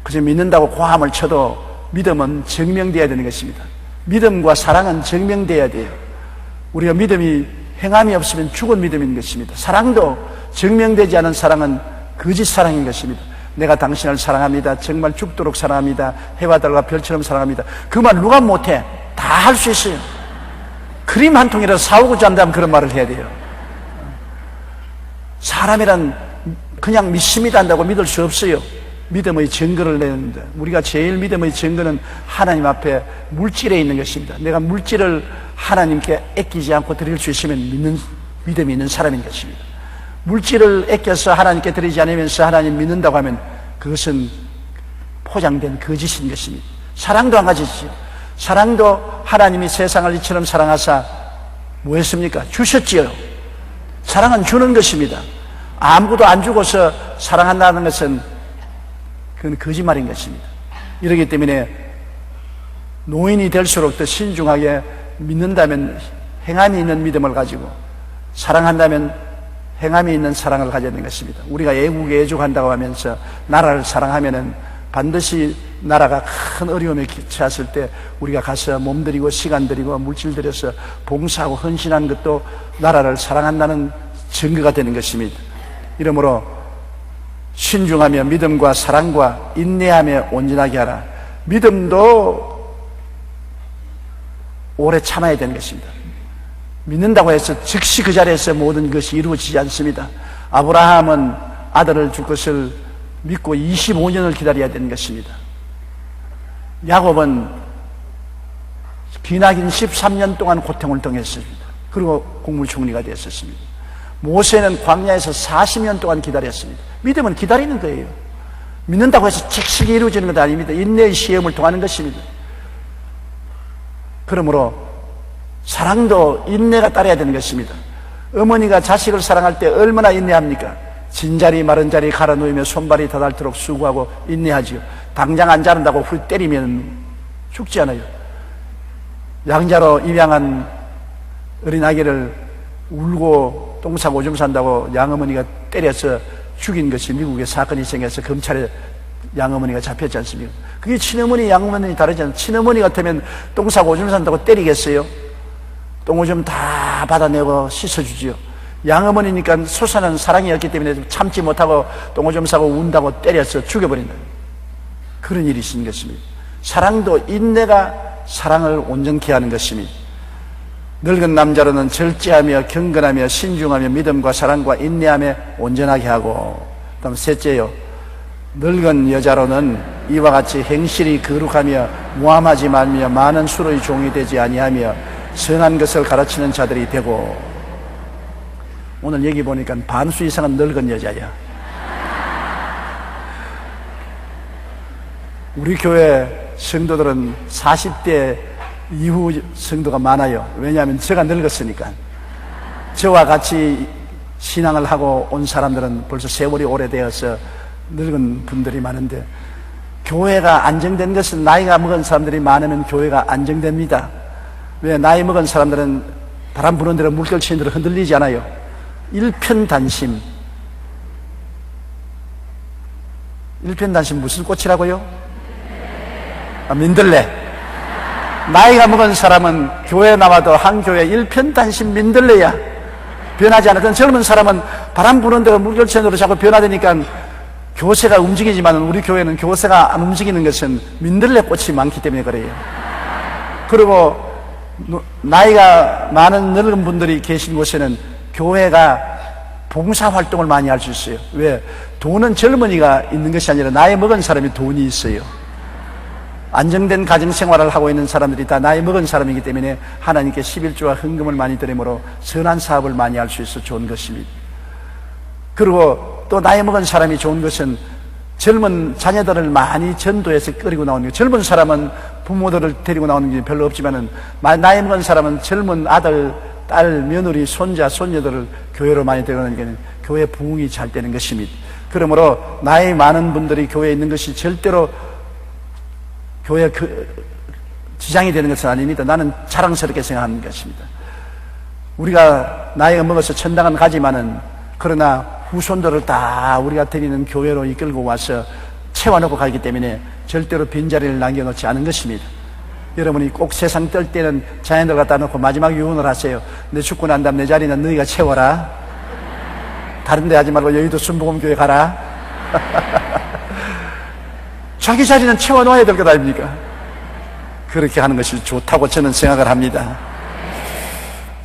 그저 믿는다고 고함을 쳐도 믿음은 증명되어야 되는 것입니다. 믿음과 사랑은 증명되어야 돼요. 우리가 믿음이 행함이 없으면 죽은 믿음인 것입니다. 사랑도 증명되지 않은 사랑은 거짓 사랑인 것입니다. 내가 당신을 사랑합니다. 정말 죽도록 사랑합니다. 해와 달과 별처럼 사랑합니다. 그 말 누가 못해? 다 할 수 있어요. 그림 한 통이라도 사오고자 한다면 그런 말을 해야 돼요. 사람이란 그냥 믿습니다 한다고 믿을 수 없어요. 믿음의 증거를 내는데, 우리가 제일 믿음의 증거는 하나님 앞에 물질에 있는 것입니다. 내가 물질을 하나님께 아끼지 않고 드릴 수 있으면 믿음이 있는 사람인 것입니다. 물질을 아껴서 하나님께 드리지 않으면서 하나님 믿는다고 하면 그것은 포장된 거짓인 것입니다. 사랑도 한 가지죠. 사랑도 하나님이 세상을 이처럼 사랑하사 뭐 했습니까? 주셨지요. 사랑은 주는 것입니다. 아무것도 안 주고서 사랑한다는 것은 그건 거짓말인 것입니다. 이러기 때문에 노인이 될수록 더 신중하게 믿는다면 행함이 있는 믿음을 가지고, 사랑한다면 행함이 있는 사랑을 가져야 되는 것입니다. 우리가 애국에 애족한다고 하면서 나라를 사랑하면은 반드시 나라가 큰 어려움에 처했을 때 우리가 가서 몸들이고 시간 들이고 물질 들여서 봉사하고 헌신하는 것도 나라를 사랑한다는 증거가 되는 것입니다. 이러므로 신중하며 믿음과 사랑과 인내함에 온전하게 하라. 믿음도 오래 참아야 되는 것입니다. 믿는다고 해서 즉시 그 자리에서 모든 것이 이루어지지 않습니다. 아브라함은 아들을 줄 것을 믿고 25년을 기다려야 되는 것입니다. 야곱은 기나긴 13년 동안 고통을 당했습니다. 그리고 국무총리가 되었습니다. 모세는 광야에서 40년 동안 기다렸습니다. 믿음은 기다리는 거예요. 믿는다고 해서 즉시 이루어지는 것 아닙니다. 인내의 시험을 통하는 것입니다. 그러므로 사랑도 인내가 따라야 되는 것입니다. 어머니가 자식을 사랑할 때 얼마나 인내합니까? 진자리 마른 자리 갈아 놓으며 손발이 닿도록 수고하고 인내하지요. 당장 안 자른다고 훌 때리면 죽지 않아요. 양자로 입양한 어린아기를 울고 똥 싸고 오줌 산다고 양어머니가 때려서 죽인 것이 미국에 사건이 생겨서 검찰에 양어머니가 잡혔지 않습니까? 그게 친어머니 양어머니 다르지 않습니까? 친어머니 같으면 똥 싸고 오줌 산다고 때리겠어요? 똥 오줌 다 받아내고 씻어주지요. 양어머니니까 솟아난 사랑이었기 때문에 참지 못하고 똥 오줌 싸고 운다고 때려서 죽여버린다. 그런 일이 있는 것입니다. 사랑도 인내가 사랑을 온전케 하는 것입니다. 늙은 남자로는 절제하며 경건하며 신중하며 믿음과 사랑과 인내함에 온전하게 하고, 그다음 셋째요, 늙은 여자로는 이와 같이 행실이 거룩하며 무함하지 말며 많은 수로의 종이 되지 아니하며 선한 것을 가르치는 자들이 되고. 오늘 여기 보니까 반수 이상은 늙은 여자야. 우리 교회 성도들은 40대 이후 성도가 많아요. 왜냐하면 제가 늙었으니까. 저와 같이 신앙을 하고 온 사람들은 벌써 세월이 오래되어서 늙은 분들이 많은데, 교회가 안정된 것은 나이가 먹은 사람들이 많으면 교회가 안정됩니다. 왜? 나이 먹은 사람들은 바람 부는 대로 물결 치는 대로 흔들리지 않아요. 일편단심. 일편단심 무슨 꽃이라고요? 민들레. 나이가 먹은 사람은 교회에 나와도 한 교회 일편단심 민들레야. 변하지 않았던 젊은 사람은 바람 부는 데가 물결천으로 자꾸 변화되니까 교세가 움직이지만 우리 교회는 교세가 안 움직이는 것은 민들레 꽃이 많기 때문에 그래요. 그리고 나이가 많은 늙은 분들이 계신 곳에는 교회가 봉사활동을 많이 할 수 있어요. 왜? 돈은 젊은이가 있는 것이 아니라 나이 먹은 사람이 돈이 있어요. 안정된 가정생활을 하고 있는 사람들이 다 나이 먹은 사람이기 때문에 하나님께 11조와 헌금을 많이 드림으로 선한 사업을 많이 할 수 있어 좋은 것입니다. 그리고 또 나이 먹은 사람이 좋은 것은 젊은 자녀들을 많이 전도해서 끌고 나오는 거예요. 젊은 사람은 부모들을 데리고 나오는 게 별로 없지만은 나이 먹은 사람은 젊은 아들, 딸, 며느리, 손자, 손녀들을 교회로 많이 데리고 나오니까 교회 부흥이 잘 되는 것입니다. 그러므로 나이 많은 분들이 교회에 있는 것이 절대로 교회 지장이 되는 것은 아닙니다. 나는 자랑스럽게 생각하는 것입니다. 우리가 나이가 먹어서 천당은 가지만은 그러나 후손들을 다 우리가 드리는 교회로 이끌고 와서 채워놓고 가기 때문에 절대로 빈자리를 남겨놓지 않은 것입니다. 여러분이 꼭 세상 뜰 때는 자녀들 갖다 놓고 마지막 유언을 하세요. 내 죽고 난 다음 내 자리는 너희가 채워라. 다른 데 하지 말고 여의도 순복음교회 가라. 자기 자리는 채워놓아야 될 것 아닙니까? 그렇게 하는 것이 좋다고 저는 생각을 합니다.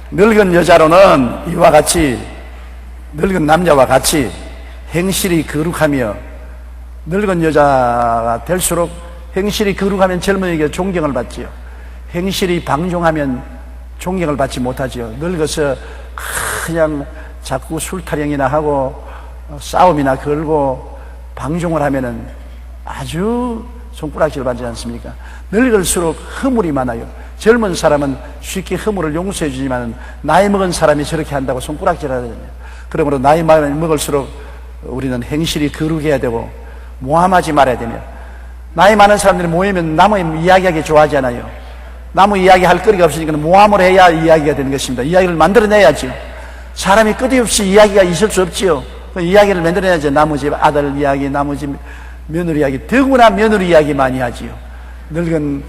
늙은 여자로는 이와 같이 늙은 남자와 같이 행실이 거룩하며 늙은 여자가 될수록 행실이 거룩하면 젊은이에게 존경을 받지요. 행실이 방종하면 존경을 받지 못하지요. 늙어서 그냥 자꾸 술타령이나 하고 싸움이나 걸고 방종을 하면은 아주 손가락질 받지 않습니까? 늙을수록 허물이 많아요. 젊은 사람은 쉽게 허물을 용서해 주지만 나이 먹은 사람이 저렇게 한다고 손가락질 하거든요. 그러므로 나이 먹을수록 우리는 행실이 거룩해야 되고 모함하지 말아야 되며, 나이 많은 사람들이 모이면 남의 이야기하기 좋아하지 않아요. 남의 이야기할 거리가 없으니까 모함을 해야 이야기가 되는 것입니다. 이야기를 만들어내야죠. 사람이 끝없이 이야기가 있을 수 없지요. 그 이야기를 만들어내야죠. 나무 집 아들 이야기, 나무 집 며느리 이야기, 더구나 며느리 이야기 많이 하지요. 늙은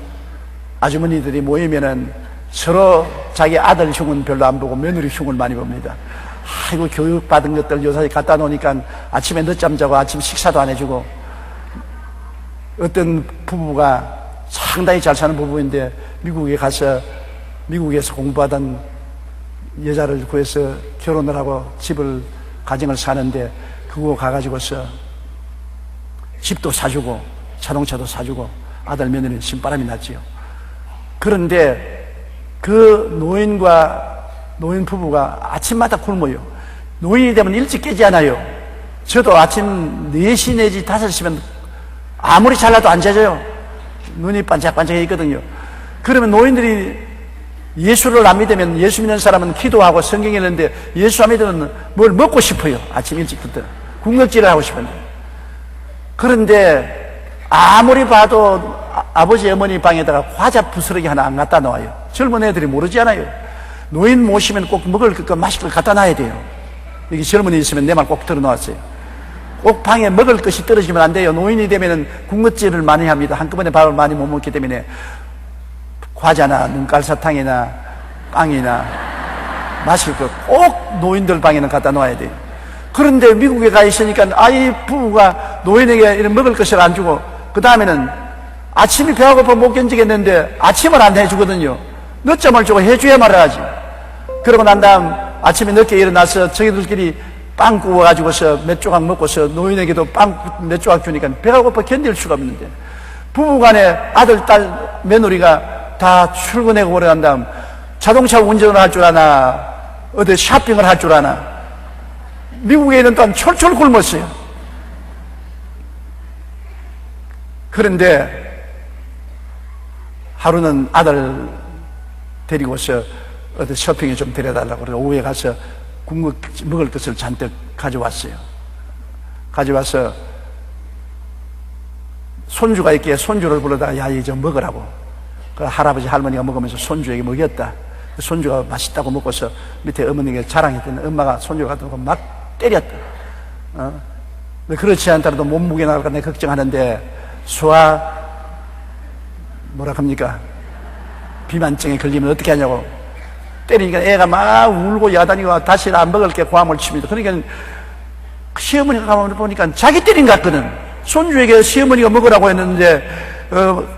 아주머니들이 모이면은 서로 자기 아들 흉은 별로 안 보고 며느리 흉을 많이 봅니다. 아이고, 교육받은 것들 요새 갖다 놓으니까 아침에 늦잠 자고 아침 식사도 안 해주고, 어떤 부부가 상당히 잘 사는 부부인데 미국에 가서 미국에서 공부하던 여자를 구해서 결혼을 하고 집을 가정을 사는데, 그거 가가지고서 집도 사주고 자동차도 사주고 아들 며느리는 신바람이 났지요. 그런데 그 노인 부부가 아침마다 굶어요. 노인이 되면 일찍 깨지 않아요. 저도 아침 4시 내지 5시면 아무리 잘라도 안 자져요. 눈이 반짝반짝해 있거든요. 그러면 노인들이 예수를 안 믿으면, 예수 믿는 사람은 기도하고 성경 읽는데 예수 안 믿으면 뭘 먹고 싶어요. 아침 일찍부터 군것질을 하고 싶은데. 그런데 아무리 봐도 아버지 어머니 방에다가 과자 부스러기 하나 안 갖다 놓아요. 젊은 애들이 모르지 않아요. 노인 모시면 꼭 먹을 것, 마실 걸 갖다 놔야 돼요. 여기 젊은이 있으면 내 말 꼭 들어놓았어요. 꼭 방에 먹을 것이 떨어지면 안 돼요. 노인이 되면은 군것질을 많이 합니다. 한꺼번에 밥을 많이 못 먹기 때문에 과자나 눈깔사탕이나 빵이나 마실 거 꼭 노인들 방에는 갖다 놓아야 돼요. 그런데 미국에 가 있으니까 아이 부부가 노인에게 이런 먹을 것을 안 주고, 그 다음에는 아침이 배가 고파 못 견디겠는데 아침을 안 해주거든요. 늦잠을 주고 해줘야 말아야지. 그러고 난 다음 아침에 늦게 일어나서 저희들끼리 빵 구워가지고서 몇 조각 먹고서 노인에게도 빵 몇 조각 주니까 배가 고파 견딜 수가 없는데, 부부간에 아들, 딸, 며느리가 다 출근하고 오래 난 다음 자동차 운전을 할 줄 아나, 어디 쇼핑을 할 줄 아나. 미국에 있는 동안 철철 굶었어요. 그런데 하루는 아들 데리고서 어디 쇼핑에 좀 데려달라고 그래서 오후에 가서 먹을 것을 잔뜩 가져왔어요. 가져와서 손주가 있기에 손주를 불러다가 야, 이거 좀 먹으라고. 그 할아버지 할머니가 먹으면서 손주에게 먹였다. 그 손주가 맛있다고 먹고서 밑에 어머니에게 자랑했더니 엄마가 손주가 갖다 놓고 막 때렸다. 그렇지 않더라도 몸무게 나갈까 내가 걱정하는데 소아 뭐라 합니까? 비만증에 걸리면 어떻게 하냐고 때리니까 애가 막 울고 야단이고 다시 안 먹을게 고함을 칩니다. 그러니까 시어머니가 가만 보니까 자기 때린 것 같거든. 손주에게 시어머니가 먹으라고 했는데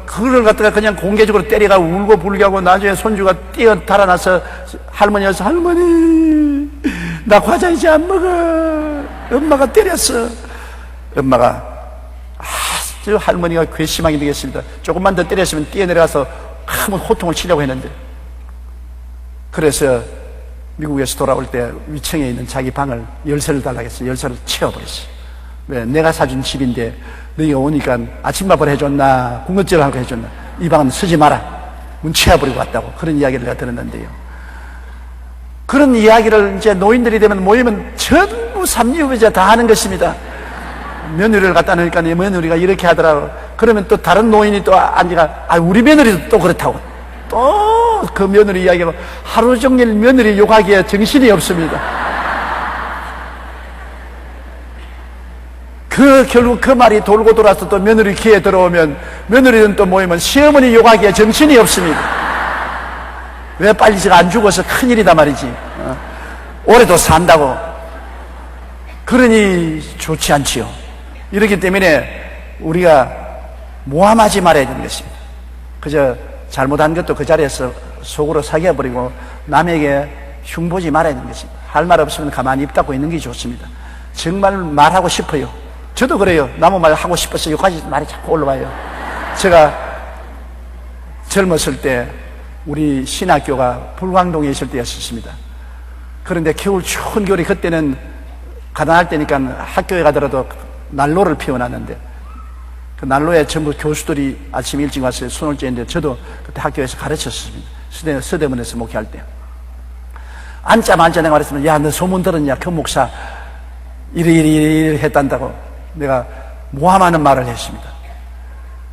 그걸 갖다가 그냥 공개적으로 때리가 울고 불게 하고 나중에 손주가 뛰어 달아나서 할머니여서 할머니 나 과자 이제 안 먹어. 엄마가 때렸어. 엄마가 아주 할머니가 괘씸하게 되겠습니다. 조금만 더 때렸으면 뛰어내려가서 한번 호통을 치려고 했는데 그래서 미국에서 돌아올 때 위층에 있는 자기 방을 열쇠를 달라고 했어요. 열쇠를 채워버렸어요. 왜? 내가 사준 집인데 너희가 오니까 아침밥을 해줬나 군것질을 하고 해줬나 이 방은 쓰지 마라. 문 채워버리고 왔다고 그런 이야기를 내가 들었는데요. 그런 이야기를 이제 노인들이 되면 모이면 전부 삼류배자 다 하는 것입니다. 며느리를 갖다 놓으니까 내 며느리가 이렇게 하더라고. 그러면 또 다른 노인이 또 앉아가 우리 며느리도 또 그렇다고 또 그 며느리 이야기하고 하루 종일 며느리 욕하기에 정신이 없습니다. 결국 그 말이 돌고 돌아서 또 며느리 귀에 들어오면 며느리는 또 모이면 시어머니 욕하기에 정신이 없습니다. 왜 빨리 제가 안 죽어서 큰일이다 말이지. 올해도 산다고. 그러니 좋지 않지요. 이렇기 때문에 우리가 모함하지 말아야 되는 것입니다. 그저 잘못한 것도 그 자리에서 속으로 사귀어버리고 남에게 흉보지 말아야 되는 것입니다. 할 말 없으면 가만히 입 닫고 있는 게 좋습니다. 정말 말하고 싶어요. 저도 그래요. 나무 말 하고 싶어서 여기까지 말이 자꾸 올라와요. 제가 젊었을 때 우리 신학교가 불광동에 있을 때였습니다. 그런데 겨울 추운 겨울이 그때는 가난할 때니까 학교에 가더라도 난로를 피워놨는데 그 난로에 전부 교수들이 아침 일찍 와서 손을 쬐는데 저도 그때 학교에서 가르쳤습니다. 서대문에서 목회할 때. 앉자마자 내가 말했으면 야 너 소문 들었냐 그 목사 이리 했단다고 내가 모함하는 말을 했습니다.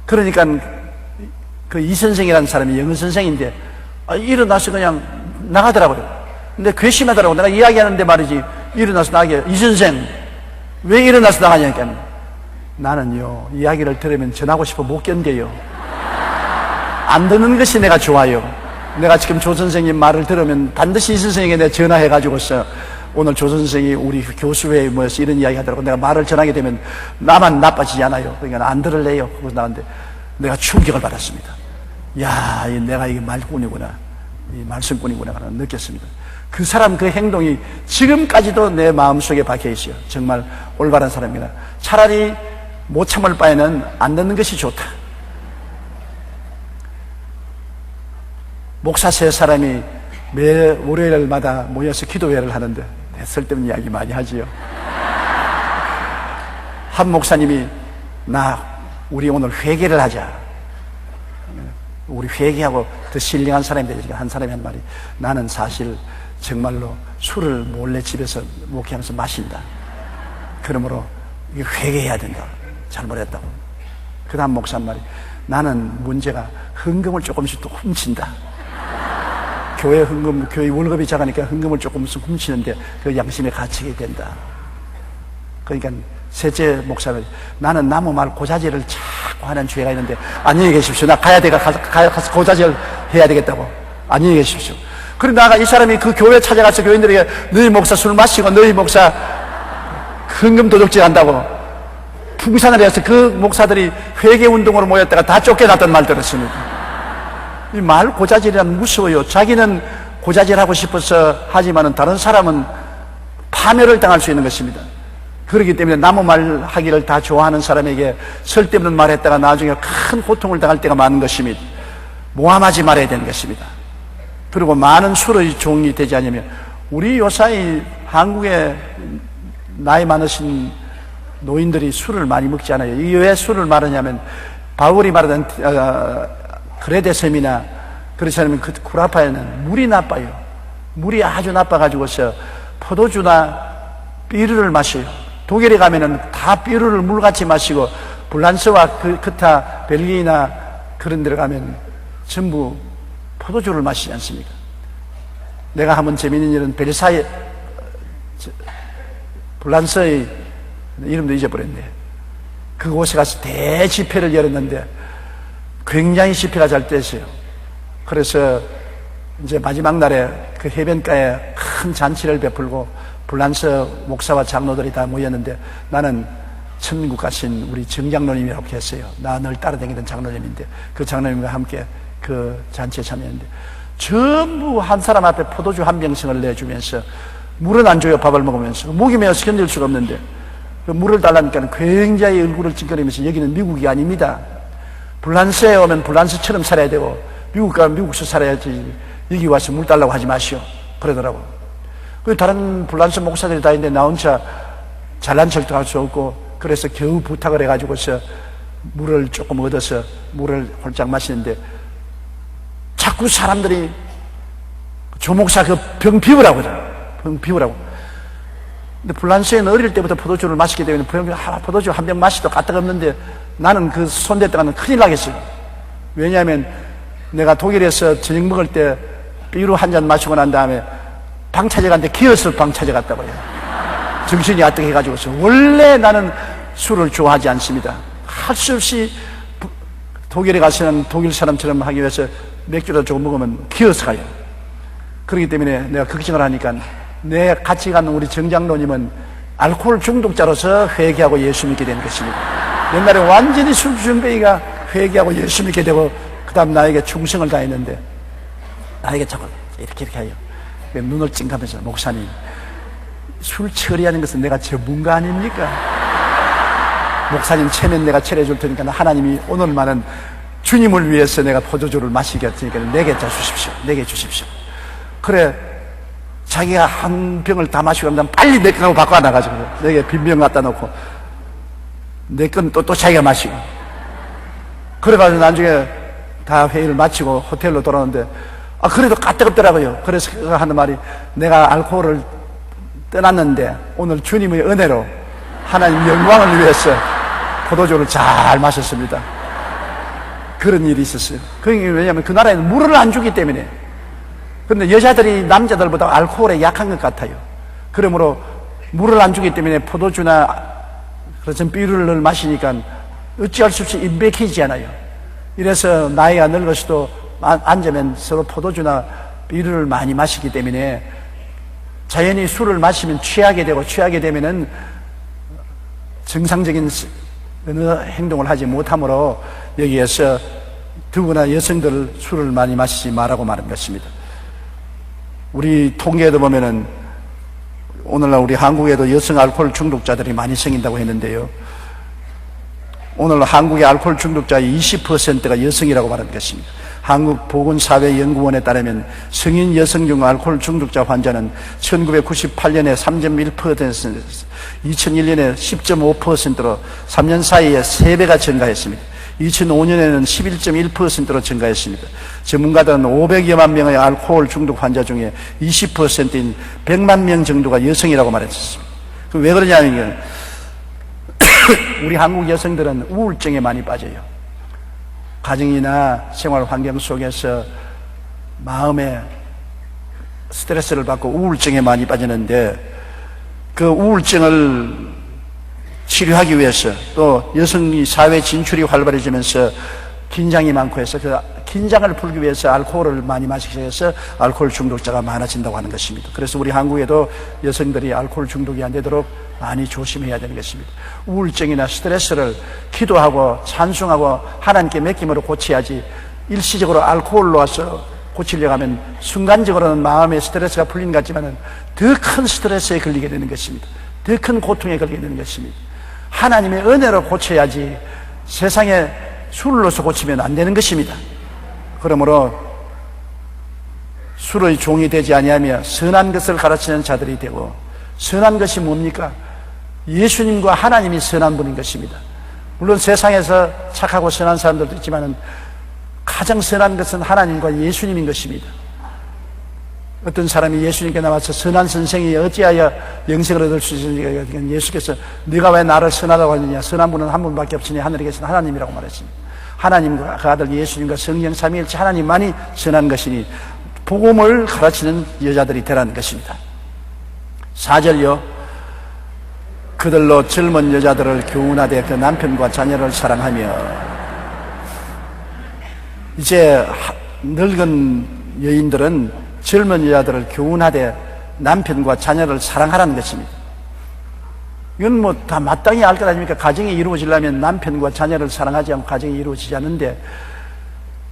그러니까 그 이 선생이라는 사람이 영어 선생인데 일어나서 그냥 나가더라고요. 근데 괘씸하더라고. 내가 이야기하는데 말이지 일어나서 나가게 이 선생 왜 일어나서 나가냐니까 나는요 이야기를 들으면 전하고 싶어 못 견뎌요. 안 듣는 것이 내가 좋아요. 내가 지금 조 선생님 말을 들으면 반드시 이 선생에게 내가 전화해가지고서 오늘 조 선생이 우리 교수회에 모여서 이런 이야기 하더라고. 내가 말을 전하게 되면 나만 나빠지지 않아요. 그러니까 안 들을래요. 그러고 나왔는데 내가 충격을 받았습니다. 야, 내가 이게 말꾼이구나. 이 말씀꾼이구나. 느꼈습니다. 그 사람 그 행동이 지금까지도 내 마음속에 박혀 있어요. 정말 올바른 사람이다. 차라리 못 참을 바에는 안 듣는 것이 좋다. 목사 세 사람이 매 월요일마다 모여서 기도회를 하는데 쓸데없는 이야기 많이 하지요. 한 목사님이 우리 오늘 회개를 하자. 우리 회개하고 더 신령한 사람이 되니까 한 사람이 한 말이 나는 사실 정말로 술을 몰래 집에서 목회하면서 마신다. 그러므로 이게 회개해야 된다. 잘못했다고. 그 다음 목사 한 말이 나는 문제가 헌금을 조금씩 또 훔친다. 교회 헌금, 교회 월급이 작으니까 헌금을 조금씩 훔치는데 그 양심에 갇히게 된다. 그러니까 셋째 목사는 나는 나무 말 고자질을 자꾸 하는 죄가 있는데 안녕히 계십시오. 나 가야 가서 고자질 해야 되겠다고. 안녕히 계십시오. 그런데 나가 이 사람이 그 교회 찾아가서 교인들에게 너희 목사 술 마시고 너희 목사 헌금 도둑질 한다고 풍산을 해서 그 목사들이 회개운동으로 모였다가 다 쫓겨났던 말 들었습니다. 이 말 고자질이란 무서워요. 자기는 고자질하고 싶어서 하지만은 다른 사람은 파멸을 당할 수 있는 것입니다. 그렇기 때문에 나무 말 하기를 다 좋아하는 사람에게 쓸데없는 말 했다가 나중에 큰 고통을 당할 때가 많은 것입니다. 모함하지 말아야 되는 것입니다. 그리고 많은 술의 종이 되지 않으면 우리 요사이 한국에 나이 많으신 노인들이 술을 많이 먹지 않아요. 이게 왜 술을 말하냐면 바울이 말하던 그레데섬이나 그렇지 않으면 그 쿠라파에는 물이 나빠요. 물이 아주 나빠가지고서 포도주나 비르를 마셔요. 독일에 가면은 다 비르를 물같이 마시고 불란스와 그타 벨기에나 그런 데를 가면 전부 포도주를 마시지 않습니까? 내가 한번 재미있는 일은 불란스의 이름도 잊어버렸네. 그곳에 가서 대집회를 열었는데 굉장히 집회가 잘 됐어요. 그래서 이제 마지막 날에 그 해변가에 큰 잔치를 베풀고 불란서 목사와 장로들이 다 모였는데 나는 천국 가신 우리 정장로님이라고 했어요. 나 늘 따라다니던 장로님인데 그 장로님과 함께 그 잔치에 참여했는데 전부 한 사람 앞에 포도주 한 병씩을 내주면서 물은 안 줘요. 밥을 먹으면서 목이 메어서 견딜 수가 없는데 그 물을 달라니까 굉장히 얼굴을 찡그리면서 여기는 미국이 아닙니다. 불란서에 오면 불란서처럼 살아야 되고 미국 가면 미국서 살아야지 여기 와서 물 달라고 하지 마시오 그러더라고. 그 다른 불란서 목사들이 다 있는데 나 혼자 잘난 척도 할 수 없고 그래서 겨우 부탁을 해가지고서 물을 조금 얻어서 물을 홀짝 마시는데 자꾸 사람들이 조 목사 그 병 비우라고 그래. 병 비우라고. 근데 불란서에는 어릴 때부터 포도주를 마시게 되면 포도주 한 병 마시도 까딱없는데 나는 그 손댔다가는 큰일 나겠어요. 왜냐하면 내가 독일에서 저녁 먹을 때 비루 한 잔 마시고 난 다음에 방 찾아갔는데 기어서 방 찾아갔다고요. 정신이 아득해가지고서. 원래 나는 술을 좋아하지 않습니다. 할 수 없이 독일에 가서는 독일 사람처럼 하기 위해서 맥주를 조금 먹으면 기어서 가요. 그렇기 때문에 내가 걱정을 하니까 내 같이 가는 우리 정장로님은 알코올 중독자로서 회개하고 예수 믿게 되는 것입니다. 옛날에 완전히 술주정뱅이가 회개하고 예수 믿게 되고 그 다음 나에게 충성을 다했는데 나에게 자꾸 이렇게 해요. 눈을 찡하면서 목사님 술 처리하는 것은 내가 전문가 아닙니까? 목사님 체면 내가 처리해줄 테니까 하나님이 오늘만은 주님을 위해서 내가 포도주를 마시게 했으니까 내게 주십시오. 내게 주십시오. 그래 자기가 한 병을 다 마시고 나면 빨리 내 거하고 바꿔 나가지고 내게 빈병 갖다 놓고 내 건 또 자기가 마시고 그래가지고 나중에 다 회의를 마치고 호텔로 돌아오는데 그래도 까뜩없더라고요. 그래서 그가 하는 말이 내가 알코올을 떠났는데 오늘 주님의 은혜로 하나님 영광을 위해서 포도주를 잘 마셨습니다. 그런 일이 있었어요. 그게 왜냐하면 그 나라에는 물을 안 주기 때문에. 그런데 여자들이 남자들보다 알코올에 약한 것 같아요. 그러므로 물을 안 주기 때문에 포도주나 그런 비류를 마시니까 어찌할 수 없이 임백해지지 않아요. 이래서 나이가 늙어서도 앉으면 서로 포도주나 비류를 많이 마시기 때문에 자연히 술을 마시면 취하게 되고 취하게 되면은 정상적인 어느 행동을 하지 못하므로 여기에서 더구나 여성들 술을 많이 마시지 말라고 말한 것입니다. 우리 통계에도 보면은 오늘날 우리 한국에도 여성 알코올 중독자들이 많이 생긴다고 했는데요. 오늘 한국의 알코올 중독자의 20%가 여성이라고 말한 것입니다. 한국보건사회연구원에 따르면 성인 여성 중 알코올 중독자 환자는 1998년에 3.1%, 2001년에 10.5%로 3년 사이에 3배가 증가했습니다. 2005년에는 11.1%로 증가했습니다. 전문가들은 500여만 명의 알코올 중독 환자 중에 20%인 100만 명 정도가 여성이라고 말했습니다. 왜 그러냐면 우리 한국 여성들은 우울증에 많이 빠져요. 가정이나 생활 환경 속에서 마음에 스트레스를 받고 우울증에 많이 빠지는데 그 우울증을 치료하기 위해서 또 여성이 사회 진출이 활발해지면서 긴장이 많고 해서 그 긴장을 풀기 위해서 알코올을 많이 마시게 해서 알코올 중독자가 많아진다고 하는 것입니다. 그래서 우리 한국에도 여성들이 알코올 중독이 안 되도록 많이 조심해야 되는 것입니다. 우울증이나 스트레스를 기도하고 찬송하고 하나님께 맡김으로 고쳐야지 일시적으로 알코올로 와서 고치려고 하면 순간적으로는 마음의 스트레스가 풀린 것 같지만 더 큰 스트레스에 걸리게 되는 것입니다. 더 큰 고통에 걸리게 되는 것입니다. 하나님의 은혜로 고쳐야지 세상에 술로서 고치면 안 되는 것입니다. 그러므로 술의 종이 되지 아니하며 선한 것을 가르치는 자들이 되고, 선한 것이 뭡니까? 예수님과 하나님이 선한 분인 것입니다. 물론 세상에서 착하고 선한 사람들도 있지만 가장 선한 것은 하나님과 예수님인 것입니다. 어떤 사람이 예수님께 나와서 선한 선생이 어찌하여 영생을 얻을 수 있느냐, 예수께서 네가 왜 나를 선하다고 하느냐, 선한 분은 한 분밖에 없으니 하늘에 계신 하나님이라고 말했습니다. 하나님과 그 아들 예수님과 성령 삼위일체 하나님만이 선한 것이니 복음을 가르치는 여자들이 되라는 것입니다. 4절요. 그들로 젊은 여자들을 교훈하되 그 남편과 자녀를 사랑하며. 이제 늙은 여인들은 젊은 여자들을 교훈하되 남편과 자녀를 사랑하라는 것입니다. 이건 뭐 다 마땅히 알 것 아닙니까? 가정이 이루어지려면 남편과 자녀를 사랑하지 않고 가정이 이루어지지 않는데,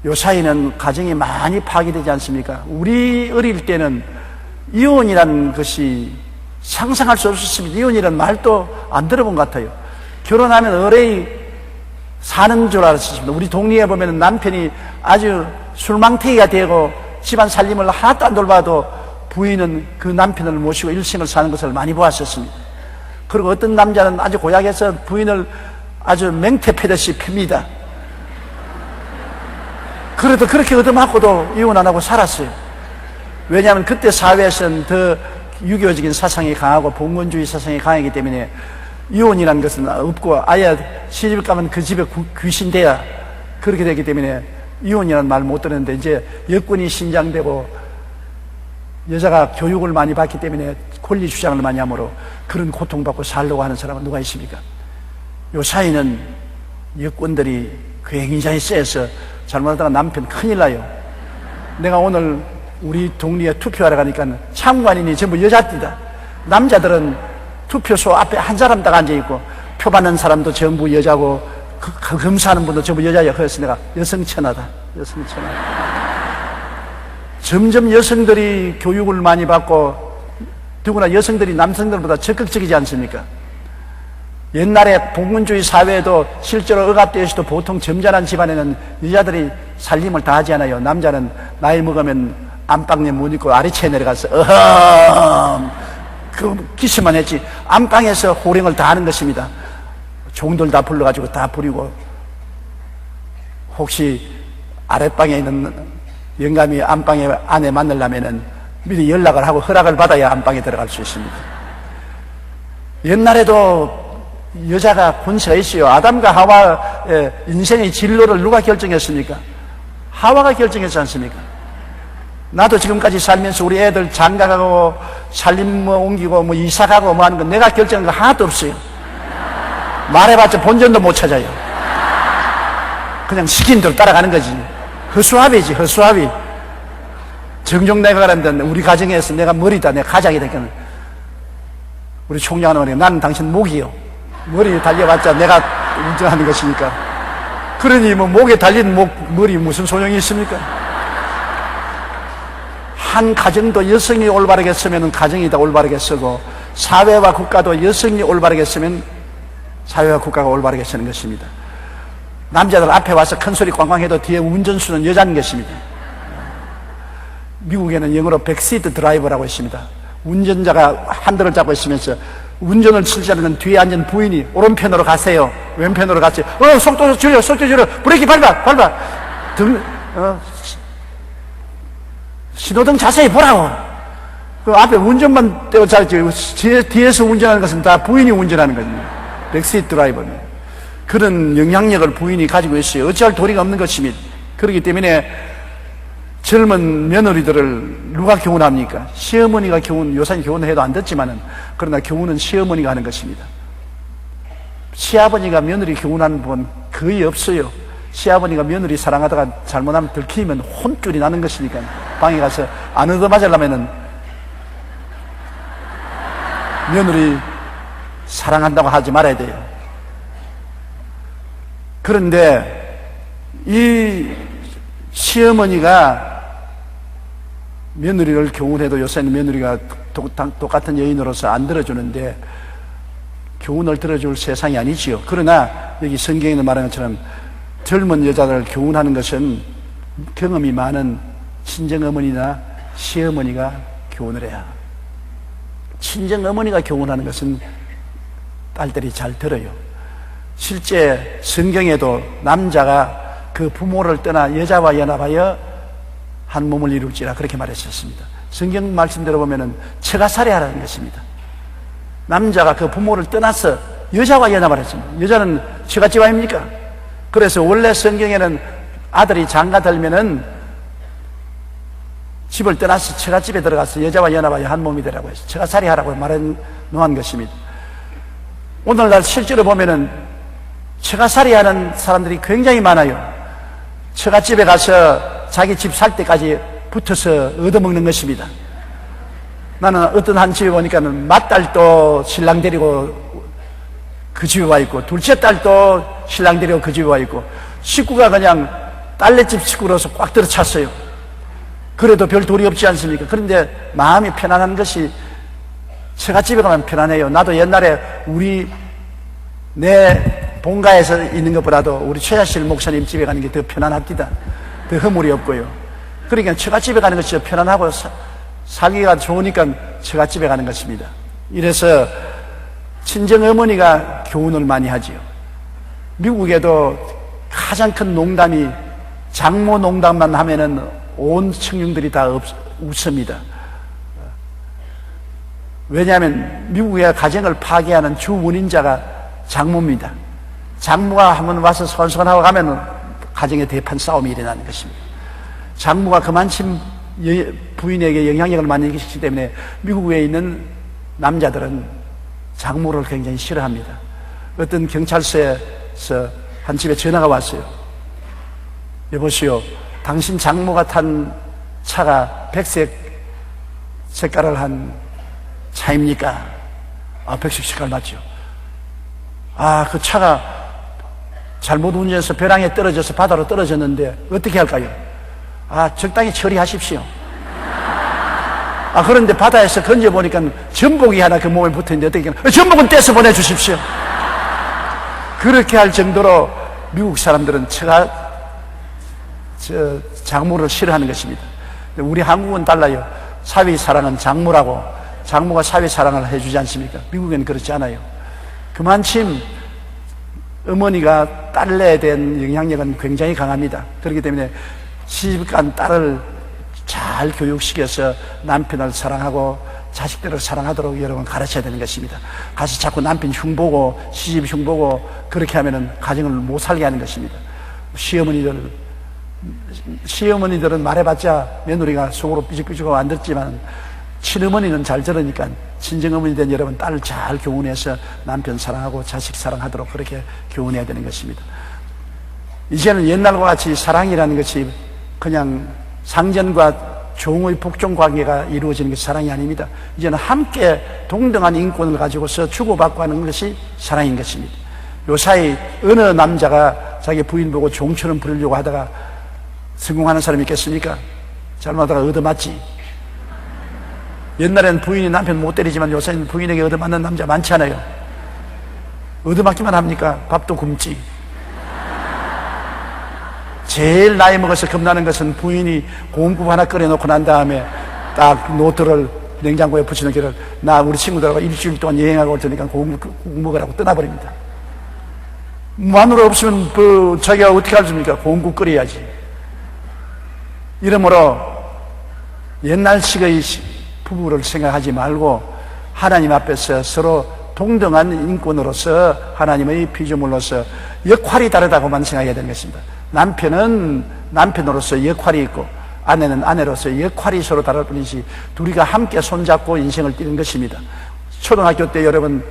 요 사이는 가정이 많이 파괴되지 않습니까? 우리 어릴 때는 이혼이라는 것이 상상할 수 없었습니다. 이혼이라는 말도 안 들어본 것 같아요. 결혼하면 어레이 사는 줄 알았습니다. 우리 동네에 보면 남편이 아주 술망태기가 되고 집안 살림을 하나도 안 돌봐도 부인은 그 남편을 모시고 일생을 사는 것을 많이 보았었습니다. 그리고 어떤 남자는 아주 고약해서 부인을 아주 맹태 패듯이 팹니다. 그래도 그렇게 얻어맞고도 이혼 안 하고 살았어요. 왜냐하면 그때 사회에서는 더 유교적인 사상이 강하고 봉건주의 사상이 강하기 때문에 이혼이라는 것은 없고, 아예 시집 가면 그 집에 귀신 돼야 그렇게 되기 때문에 이혼이라는 말 못 들었는데, 이제 여권이 신장되고 여자가 교육을 많이 받기 때문에 권리 주장을 많이 하므로 그런 고통받고 살려고 하는 사람은 누가 있습니까? 요 사이는 여권들이 굉장히 세서 잘못하다가 남편 큰일 나요. 내가 오늘 우리 동리에 투표하러 가니까 참관인이 전부 여자띠다. 남자들은 투표소 앞에 한 사람 딱 앉아있고, 표 받는 사람도 전부 여자고, 그 검사하는 분도 전부 여자야. 그래서 내가 여성천하다. 점점 여성들이 교육을 많이 받고, 더구나 여성들이 남성들보다 적극적이지 않습니까? 옛날에 봉건주의 사회에도 실제로 억압되어서도 보통 점잖은 집안에는 여자들이 살림을 다 하지 않아요. 남자는 나이 먹으면 안방에 문 있고 아래채에 내려가서 그 기스만 했지, 안방에서 호령을 다 하는 것입니다. 종들 다 불러가지고 다 부리고, 혹시 아랫방에 있는 영감이 안방에 아내 만나려면은 미리 연락을 하고 허락을 받아야 안방에 들어갈 수 있습니다. 옛날에도 여자가 권세가 있어요. 아담과 하와의 인생의 진로를 누가 결정했습니까? 하와가 결정했지 않습니까? 나도 지금까지 살면서 우리 애들 장가가고 살림 뭐 옮기고 뭐 이사가고 뭐 하는 거 내가 결정한 거 하나도 없어요. 말해봤자 본전도 못 찾아요. 그냥 시킨 대로 따라가는 거지. 허수아비지, 허수아비. 정종 내가 그랬는데 우리 가정에서 내가 머리다, 내가 가장이 되니까 우리 총장은 말이에요. 나는 당신 목이요. 머리 달려봤자 내가 운전하는 것이니까. 그러니 뭐 목에 달린 머리 무슨 소용이 있습니까? 한 가정도 여성이 올바르게 쓰면 가정이 다 올바르게 쓰고, 사회와 국가도 여성이 올바르게 쓰면 사회와 국가가 올바르게 쓰는 것입니다. 남자들 앞에 와서 큰 소리 꽝꽝 해도 뒤에 운전수는 여자인 것입니다. 미국에는 영어로 백시트 드라이버라고 있습니다. 운전자가 핸들을 잡고 있으면서 운전을 치지 않는 뒤에 앉은 부인이 오른편으로 가세요, 왼편으로 가세요, 속도 줄여, 브레이크 밟아, 신호등 자세히 보라고. 그 앞에 운전만 떼어 잘지, 뒤에서 운전하는 것은 다 부인이 운전하는 거거든요. 백시트 드라이버는. 그런 영향력을 부인이 가지고 있어요. 어찌할 도리가 없는 것입니다. 그렇기 때문에 젊은 며느리들을 누가 교훈합니까? 시어머니가 요새 교훈을 해도 안 듣지만은, 그러나 교훈은 시어머니가 하는 것입니다. 시아버지가 며느리 교훈하는 분 거의 없어요. 시아버지가 며느리 사랑하다가 잘못하면 들키면 혼쭐이 나는 것이니까 방에 가서 안 얻어맞으려면은 며느리 사랑한다고 하지 말아야 돼요. 그런데 이 시어머니가 며느리를 교훈해도 요새는 며느리가 똑같은 여인으로서 안 들어주는데 교훈을 들어줄 세상이 아니지요. 그러나 여기 성경에 있는 말하는 것처럼 젊은 여자를 교훈하는 것은 경험이 많은 친정어머니나 시어머니가 교훈을 해야. 친정어머니가 교훈하는 것은 딸들이 잘 들어요. 실제 성경에도 남자가 그 부모를 떠나 여자와 연합하여 한 몸을 이룰지라 그렇게 말했었습니다. 성경 말씀대로 보면은 처가 살해하라는 것입니다. 남자가 그 부모를 떠나서 여자와 연합을 했습니다. 여자는 처갓집 아닙니까? 그래서 원래 성경에는 아들이 장가 들면은 집을 떠나서 처갓집에 들어가서 여자와 연합하여 한 몸이 되라고 해서 처가 살해하라고 말해 놓은 것입니다. 오늘날 실제로 보면은 처가살이 하는 사람들이 굉장히 많아요. 처갓집에 가서 자기 집 살 때까지 붙어서 얻어먹는 것입니다. 나는 어떤 한 집에 보니까는 맏딸도 신랑 데리고 그 집에 와 있고, 둘째 딸도 신랑 데리고 그 집에 와 있고, 식구가 그냥 딸네집 식구로서 꽉 들어찼어요. 그래도 별 도리 없지 않습니까? 그런데 마음이 편안한 것이 처갓집에 가면 편안해요. 나도 옛날에 내 본가에서 있는 것보다도 우리 최자실 목사님 집에 가는 게 더 편안합니다. 더 허물이 없고요. 그러니까 처갓집에 가는 것이 편안하고 살기가 좋으니까 처갓집에 가는 것입니다. 이래서 친정어머니가 교훈을 많이 하지요. 미국에도 가장 큰 농담이 장모 농담만 하면은 온 청중들이 다 웃습니다. 왜냐하면 미국의 가정을 파괴하는 주 원인자가 장모입니다. 장모가 한번 와서 선선하고 가면 가정의 대판 싸움이 일어나는 것입니다. 장모가 그만큼 부인에게 영향력을 많이 끼치기 때문에 미국에 있는 남자들은 장모를 굉장히 싫어합니다. 어떤 경찰서에서 한 집에 전화가 왔어요. 여보시오, 당신 장모가 탄 차가 백색 색깔을 한 차입니까? 백색 색깔 맞죠? 그 차가 잘못 운전해서 벼랑에 떨어져서 바다로 떨어졌는데 어떻게 할까요? 적당히 처리하십시오. 그런데 바다에서 건져보니까 전복이 하나 그 몸에 붙어있는데 어떻게 할까요? 전복은 떼서 보내주십시오. 그렇게 할 정도로 미국 사람들은 장모를 싫어하는 것입니다. 우리 한국은 달라요. 사위 사랑은 장모라고, 장모가 사위 사랑을 해주지 않습니까? 미국에는 그렇지 않아요. 그만큼 어머니가 딸에 대한 영향력은 굉장히 강합니다. 그렇기 때문에 시집간 딸을 잘 교육시켜서 남편을 사랑하고 자식들을 사랑하도록 여러분 가르쳐야 되는 것입니다. 가서 자꾸 남편 흉보고 시집 흉보고 그렇게 하면은 가정을 못 살게 하는 것입니다. 시어머니들은 말해봤자 며느리가 속으로 삐죽삐죽하고 안 듣지만 친어머니는 잘 들으니까 친정어머니 된 여러분 딸을 잘 교훈해서 남편 사랑하고 자식 사랑하도록 그렇게 교훈해야 되는 것입니다. 이제는 옛날과 같이 사랑이라는 것이 그냥 상전과 종의 복종 관계가 이루어지는 것이 사랑이 아닙니다. 이제는 함께 동등한 인권을 가지고서 주고받고 하는 것이 사랑인 것입니다. 요사이 어느 남자가 자기 부인 보고 종처럼 부리려고 하다가 성공하는 사람이 있겠습니까? 잘못하다가 얻어맞지. 옛날에는 부인이 남편 못 때리지만 요새는 부인에게 얻어맞는 남자 많지 않아요. 얻어맞기만 합니까? 밥도 굶지. 제일 나이 먹어서 겁나는 것은 부인이 고음국 하나 끓여놓고 난 다음에 딱 노트를 냉장고에 붙이는 길을 나 우리 친구들하고 일주일 동안 여행하고 올 테니까 고음국 먹으라고 떠나버립니다. 마누라 없으면 자기가 어떻게 하십니까? 고음국 끓여야지. 이러므로 옛날식의 부부를 생각하지 말고 하나님 앞에서 서로 동등한 인권으로서 하나님의 피조물로서 역할이 다르다고만 생각해야 되는 것입니다. 남편은 남편으로서 역할이 있고 아내는 아내로서 역할이 서로 다를 뿐이지 둘이가 함께 손잡고 인생을 뛰는 것입니다. 초등학교 때 여러분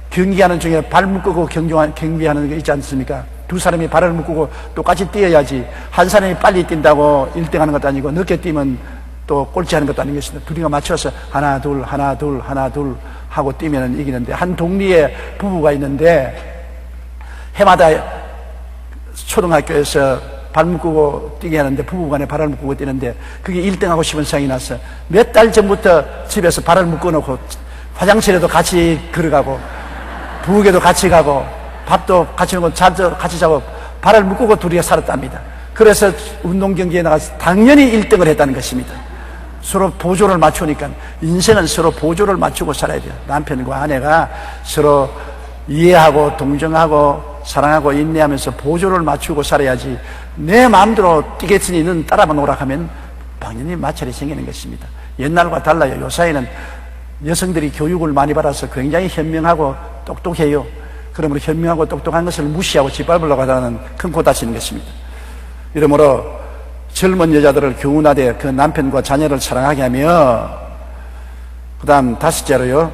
경기하는 중에 발 묶고 경비하는 게 있지 않습니까? 두 사람이 발을 묶고 똑같이 뛰어야지 한 사람이 빨리 뛴다고 1등하는 것도 아니고 늦게 뛰면 또 꼴찌하는 것도 아닌 것입니다. 둘이가 맞춰서 하나 둘 하나 둘 하나 둘 하고 뛰면 이기는데 한 동리에 부부가 있는데 해마다 초등학교에서 발 묶고 뛰게 하는데 부부간에 발을 묶고 뛰는데 그게 1등하고 싶은 생각이 났어. 몇 달 전부터 집에서 발을 묶어놓고 화장실에도 같이 걸어가고 부엌에도 같이 가고 밥도 같이 먹고 잠도 같이 자고 발을 묶고 둘이 살았답니다. 그래서 운동 경기에 나가서 당연히 1등을 했다는 것입니다. 서로 보조를 맞추니까 인생은 서로 보조를 맞추고 살아야 돼요. 남편과 아내가 서로 이해하고 동정하고 사랑하고 인내하면서 보조를 맞추고 살아야지 내 마음대로 뛰겠으니 는 따라만 오락하면 당연히 마찰이 생기는 것입니다. 옛날과 달라요. 요사이는 여성들이 교육을 많이 받아서 굉장히 현명하고 똑똑해요. 그러므로 현명하고 똑똑한 것을 무시하고 짓밟으려고 하다는 큰 코 다치는 것입니다. 이러므로 젊은 여자들을 교훈하되 그 남편과 자녀를 사랑하게 하며 그 다음 다섯째로요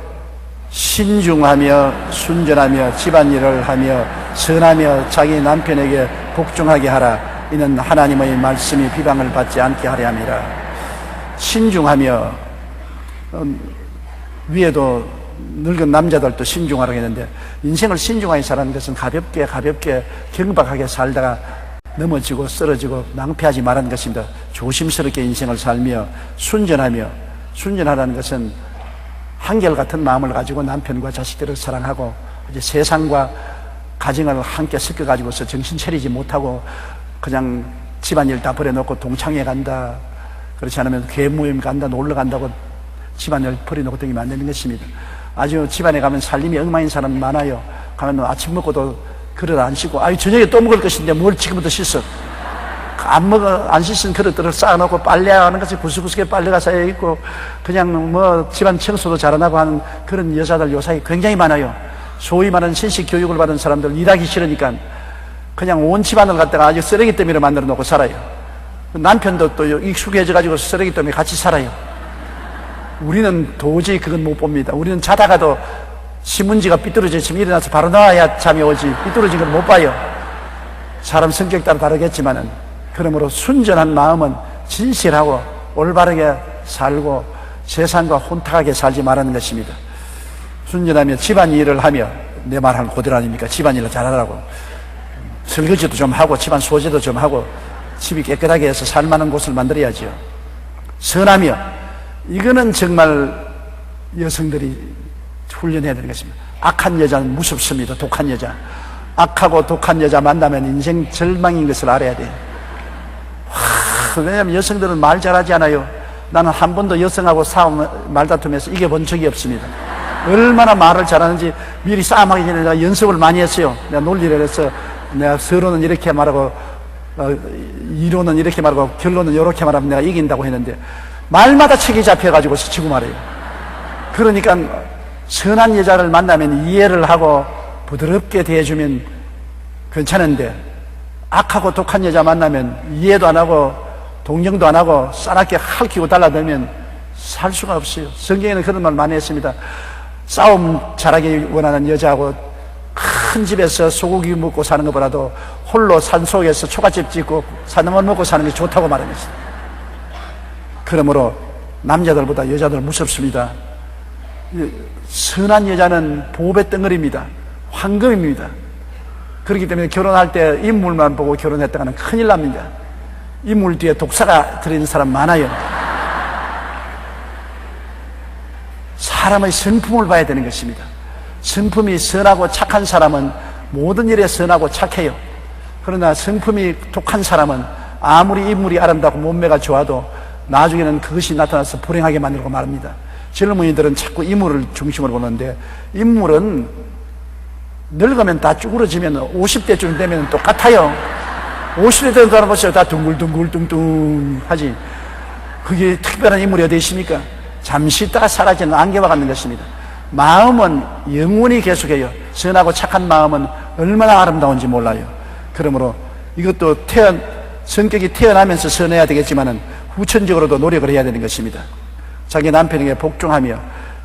신중하며 순전하며 집안일을 하며 선하며 자기 남편에게 복종하게 하라. 이는 하나님의 말씀이 비방을 받지 않게 하려 함이라. 신중하며, 위에도 늙은 남자들도 신중하라고 했는데, 인생을 신중하게 사는 것은 가볍게 경박하게 살다가 넘어지고 쓰러지고 낭패하지 말라는 것입니다. 조심스럽게 인생을 살며 순전하라는 것은 한결같은 마음을 가지고 남편과 자식들을 사랑하고 이제 세상과 가정을 함께 섞어가지고서 정신 차리지 못하고 그냥 집안일 다 버려놓고 동창회 간다, 그렇지 않으면 괴모임 간다, 놀러 간다고 집안일 버려놓고 다니면 안 되는 것입니다. 아주 집안에 가면 살림이 엉망인 사람 많아요. 가면 아침 먹고도 그릇 안 씻고, 저녁에 또 먹을 것인데 뭘 지금부터 씻어? 안 씻은 그릇들을 쌓아놓고 빨래하는 것이 구석구석에 빨래가 쌓여있고, 그냥 집안 청소도 잘안하고 하는 그런 여자들 요사이 굉장히 많아요. 소위 말하는 신식 교육을 받은 사람들, 일하기 싫으니까 그냥 온 집안을 갖다가 아주 쓰레기 더미로 만들어 놓고 살아요. 남편도 또 익숙해져가지고 쓰레기 더미 같이 살아요. 우리는 도저히 그건 못 봅니다. 우리는 자다가도 신문지가 삐뚤어졌으면 일어나서 바로 나와야 잠이 오지, 삐뚤어진 걸 못 봐요. 사람 성격 따라 다르겠지만은, 그러므로 순전한 마음은 진실하고 올바르게 살고 세상과 혼탁하게 살지 말라는 것입니다. 순전하며 집안일을 하며, 내 말하는 그대로 아닙니까? 집안일을 잘하라고. 설거지도 좀 하고 집안 소재도 좀 하고 집이 깨끗하게 해서 살만한 곳을 만들어야죠. 선하며, 이거는 정말 여성들이 훈련해야 되는 것입니다. 악한 여자는 무섭습니다. 독한 여자. 악하고 독한 여자 만나면 인생 절망인 것을 알아야 돼요. 왜냐하면 여성들은 말 잘하지 않아요. 나는 한 번도 여성하고 말다툼해서 이겨본 적이 없습니다. 얼마나 말을 잘하는지 미리 싸움하기 전에 내가 연습을 많이 했어요. 내가 논리를 해서 내가 서론은 이렇게 말하고 이론은 이렇게 말하고 결론은 이렇게 말하면 내가 이긴다고 했는데, 말마다 책이 잡혀가지고 스치고 말해요. 그러니까 선한 여자를 만나면 이해를 하고 부드럽게 대해주면 괜찮은데, 악하고 독한 여자 만나면 이해도 안 하고 동정도 안 하고 싸납게 핥히고 달라들면 살 수가 없어요. 성경에는 그런 말 많이 했습니다. 싸움 잘하기 원하는 여자하고 큰 집에서 소고기 먹고 사는 것보다도 홀로 산속에서 초가집 짓고 사나물 먹고 사는 게 좋다고 말합니다. 그러므로 남자들보다 여자들 무섭습니다. 선한 여자는 보배 덩어리입니다. 황금입니다. 그렇기 때문에 결혼할 때 인물만 보고 결혼했다가는 큰일 납니다. 인물 뒤에 독사가 들어있는 사람 많아요. 사람의 성품을 봐야 되는 것입니다. 성품이 선하고 착한 사람은 모든 일에 선하고 착해요. 그러나 성품이 독한 사람은 아무리 인물이 아름답고 몸매가 좋아도 나중에는 그것이 나타나서 불행하게 만들고 말합니다. 젊은이들은 자꾸 인물을 중심으로 보는데, 인물은 늙으면 다 쭈그러지면 50대쯤 되면 똑같아요. 50대 되는 사람 보세요. 다 둥글둥글둥둥 하지. 그게 특별한 인물이 어디 있습니까? 잠시 있다가 사라지는 안개와 같는 것입니다. 마음은 영원히 계속해요. 선하고 착한 마음은 얼마나 아름다운지 몰라요. 그러므로 이것도 성격이 태어나면서 선해야 되겠지만은 후천적으로도 노력을 해야 되는 것입니다. 자기 남편에게 복종하며,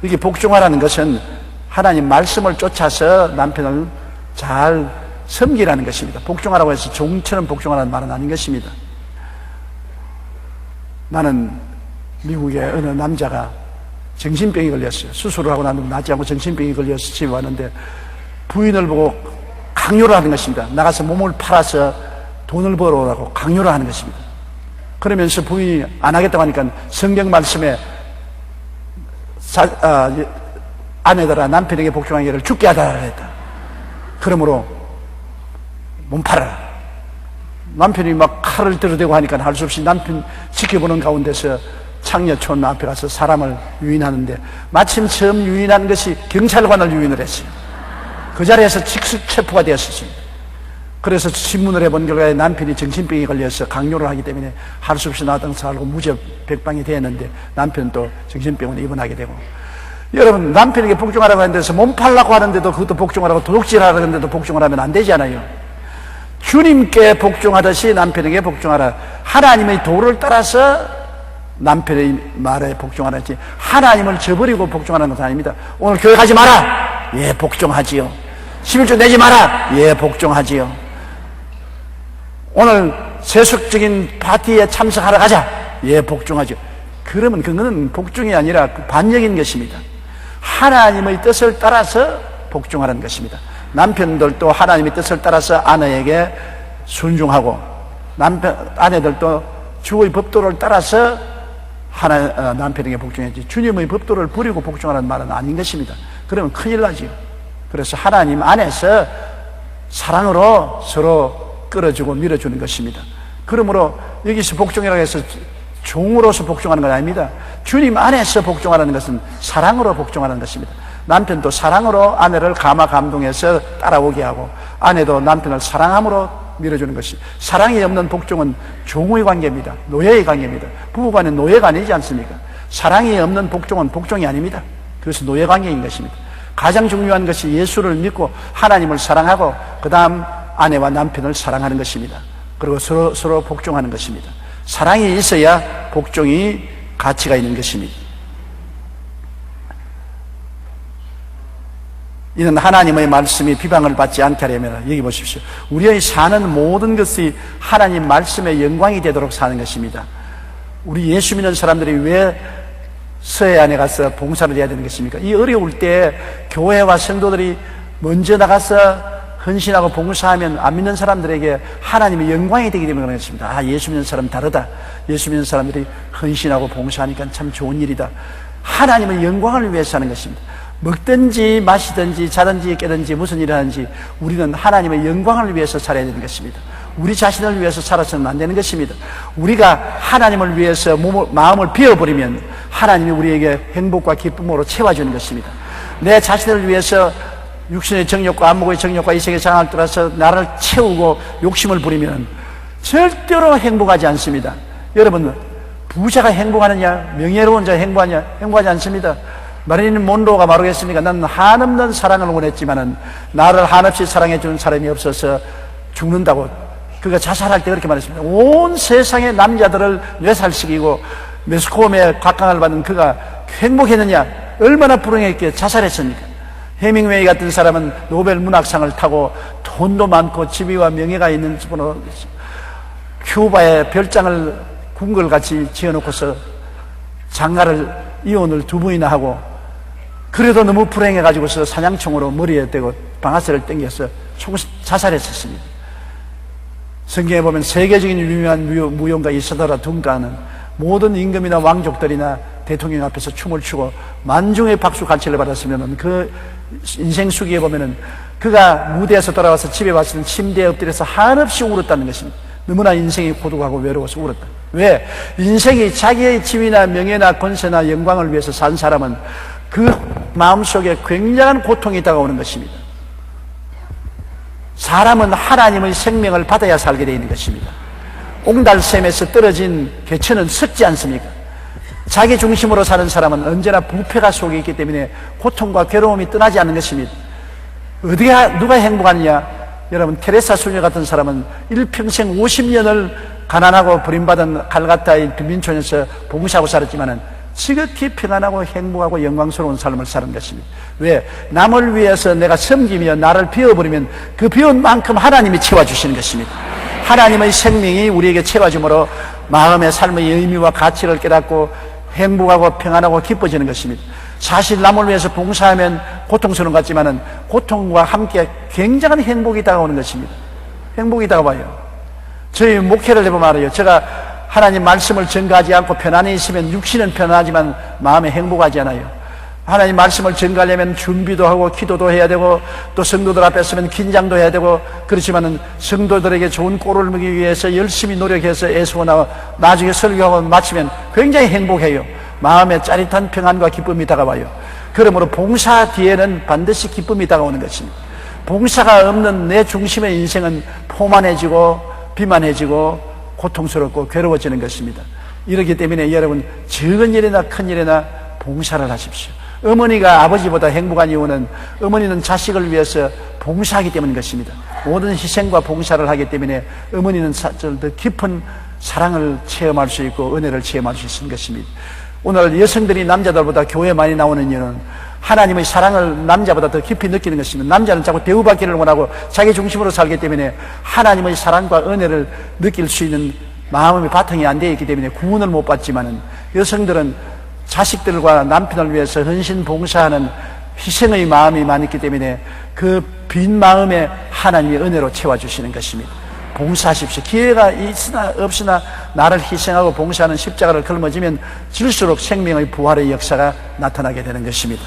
이게 복종하라는 것은 하나님 말씀을 쫓아서 남편을 잘 섬기라는 것입니다. 복종하라고 해서 종처럼 복종하라는 말은 아닌 것입니다. 나는 미국의 어느 남자가 정신병이 걸렸어요. 수술을 하고 나면 낫지 않고 정신병이 걸려서 집에 왔는데, 부인을 보고 강요를 하는 것입니다. 나가서 몸을 팔아서 돈을 벌어오라고 강요를 하는 것입니다. 그러면서 부인이 안 하겠다고 하니까 성경 말씀에 아내들아 남편에게 복종하기를 죽게 하라 했다. 그러므로 몸 팔아라. 남편이 막 칼을 들어대고 하니까 할 수 없이 남편 지켜보는 가운데서 창녀촌 앞에 가서 사람을 유인하는데, 마침 처음 유인한 것이 경찰관을 유인을 했어요. 그 자리에서 직속 체포가 되었습니다. 그래서 신문을 해본 결과에 남편이 정신병에 걸려서 강요를 하기 때문에 할 수 없이 나왔던 살고 무죄 백방이 되었는데, 남편도 정신병원에 입원하게 되고. 여러분, 남편에게 복종하라고 하는 데서 몸 팔라고 하는데도 그것도 복종하라고, 도둑질하라고 하는데도 복종을 하면 안 되잖아요. 주님께 복종하듯이 남편에게 복종하라. 하나님의 도를 따라서 남편의 말에 복종하는지, 하나님을 저버리고 복종하는 것은 아닙니다. 오늘 교회 가지 마라. 예, 복종하지요. 11조 내지 마라. 예, 복종하지요. 오늘 세속적인 파티에 참석하러 가자. 예, 복종하죠. 그러면 그거는 복종이 아니라 반역인 것입니다. 하나님의 뜻을 따라서 복종하는 것입니다. 남편들도 하나님의 뜻을 따라서 아내에게 순종하고, 아내들도 주의 법도를 따라서 남편에게 복종했지, 주님의 법도를 버리고 복종하는 말은 아닌 것입니다. 그러면 큰일 나지요. 그래서 하나님 안에서 사랑으로 서로 끌어주고 밀어주는 것입니다. 그러므로 여기서 복종이라고 해서 종으로서 복종하는 건 아닙니다. 주님 안에서 복종하는 것은 사랑으로 복종하는 것입니다. 남편도 사랑으로 아내를 감동해서 따라오게 하고, 아내도 남편을 사랑함으로 밀어주는 것이, 사랑이 없는 복종은 종의 관계입니다. 노예의 관계입니다. 부부간은 노예가 아니지 않습니까? 사랑이 없는 복종은 복종이 아닙니다. 그것은 노예 관계인 것입니다. 가장 중요한 것이 예수를 믿고 하나님을 사랑하고 그 다음 아내와 남편을 사랑하는 것입니다. 그리고 서로 복종하는 것입니다. 사랑이 있어야 복종이 가치가 있는 것입니다. 이는 하나님의 말씀이 비방을 받지 않게 하려면, 여기 보십시오. 우리의 사는 모든 것이 하나님 말씀의 영광이 되도록 사는 것입니다. 우리 예수 믿는 사람들이 왜 서해안에 가서 봉사를 해야 되는 것입니까? 이 어려울 때 교회와 성도들이 먼저 나가서 헌신하고 봉사하면 안 믿는 사람들에게 하나님의 영광이 되기 때문에 그런 것입니다. 아, 예수 믿는 사람 다르다. 예수 믿는 사람들이 헌신하고 봉사하니까 참 좋은 일이다. 하나님의 영광을 위해서 하는 것입니다. 먹든지 마시든지 자든지 깨든지 무슨 일을 하든지 우리는 하나님의 영광을 위해서 살아야 되는 것입니다. 우리 자신을 위해서 살아서는 안 되는 것입니다. 우리가 하나님을 위해서 마음을 비워버리면 하나님이 우리에게 행복과 기쁨으로 채워주는 것입니다. 내 자신을 위해서 육신의 정욕과 안목의 정욕과 이세계 장악을 따라서 나를 채우고 욕심을 부리면 절대로 행복하지 않습니다. 여러분, 부자가 행복하느냐, 명예로운 자가 행복하냐? 행복하지 않습니다. 마릴린 몬로가 말하겠습니까? 나는 한없는 사랑을 원했지만은 나를 한없이 사랑해주는 사람이 없어서 죽는다고. 그가 자살할 때 그렇게 말했습니다. 온 세상의 남자들을 뇌살시키고 매스컴에 각광을 받는 그가 행복했느냐? 얼마나 불행했기에 자살했습니까? 해밍웨이 같은 사람은 노벨 문학상을 타고 돈도 많고 지위와 명예가 있는 분으로 큐바에 별장을 궁궐같이 지어놓고서 장가를 이혼을 2번이나 하고, 그래도 너무 불행해가지고서 사냥총으로 머리에 대고 방아쇠를 당겨서 자살했었습니다. 성경에 보면 세계적인 유명한 무용가 이사도라 둥가는 모든 임금이나 왕족들이나 대통령 앞에서 춤을 추고 만중의 박수 갈채를 받았으면 그 인생 수기에 보면은 그가 무대에서 돌아와서 집에 왔을 때 침대에 엎드려서 한없이 울었다는 것입니다. 너무나 인생이 고독하고 외로워서 울었다. 왜? 인생이 자기의 지위나 명예나 권세나 영광을 위해서 산 사람은 그 마음속에 굉장한 고통이 다가오는 것입니다. 사람은 하나님의 생명을 받아야 살게 되어 있는 것입니다. 옹달샘에서 떨어진 개천은 썩지 않습니까? 자기 중심으로 사는 사람은 언제나 부패가 속에 있기 때문에 고통과 괴로움이 떠나지 않는 것입니다. 누가 행복하느냐? 여러분, 테레사 수녀 같은 사람은 일평생 50년을 가난하고 버림받은 칼가타의 빈민촌에서 봉사하고 살았지만은 지극히 평안하고 행복하고 영광스러운 삶을 사는 것입니다. 왜? 남을 위해서 내가 섬기며 나를 비워버리면 그 비운 만큼 하나님이 채워주시는 것입니다. 하나님의 생명이 우리에게 채워줌으로 마음의 삶의 의미와 가치를 깨닫고 행복하고 평안하고 기뻐지는 것입니다. 사실 남을 위해서 봉사하면 고통스러운 것 같지만은 고통과 함께 굉장한 행복이 다가오는 것입니다. 행복이 다가와요. 저희 목회를 해보면 알아요. 제가 하나님 말씀을 전가하지 않고 편안히 있으면 육신은 편안하지만 마음에 행복하지 않아요. 하나님 말씀을 전가하려면 준비도 하고 기도도 해야 되고 또 성도들 앞에 서면 긴장도 해야 되고, 그렇지만은 성도들에게 좋은 꼴을 먹기 위해서 열심히 노력해서 애쓰고 나중에 설교하고 마치면 굉장히 행복해요. 마음에 짜릿한 평안과 기쁨이 다가와요. 그러므로 봉사 뒤에는 반드시 기쁨이 다가오는 것입니다. 봉사가 없는 내 중심의 인생은 포만해지고 비만해지고 고통스럽고 괴로워지는 것입니다. 이렇기 때문에 여러분, 적은 일이나 큰 일이나 봉사를 하십시오. 어머니가 아버지보다 행복한 이유는 어머니는 자식을 위해서 봉사하기 때문인 것입니다. 모든 희생과 봉사를 하기 때문에 어머니는 더 깊은 사랑을 체험할 수 있고 은혜를 체험할 수 있는 것입니다. 오늘 여성들이 남자들보다 교회에 많이 나오는 이유는 하나님의 사랑을 남자보다 더 깊이 느끼는 것입니다. 남자는 자꾸 대우받기를 원하고 자기 중심으로 살기 때문에 하나님의 사랑과 은혜를 느낄 수 있는 마음의 바탕이 안 되어 있기 때문에 구원을 못 받지만은, 여성들은 자식들과 남편을 위해서 헌신 봉사하는 희생의 마음이 많이 있기 때문에 그 빈 마음에 하나님의 은혜로 채워주시는 것입니다. 봉사하십시오. 기회가 있으나 없으나 나를 희생하고 봉사하는 십자가를 걸머지면 질수록 생명의 부활의 역사가 나타나게 되는 것입니다.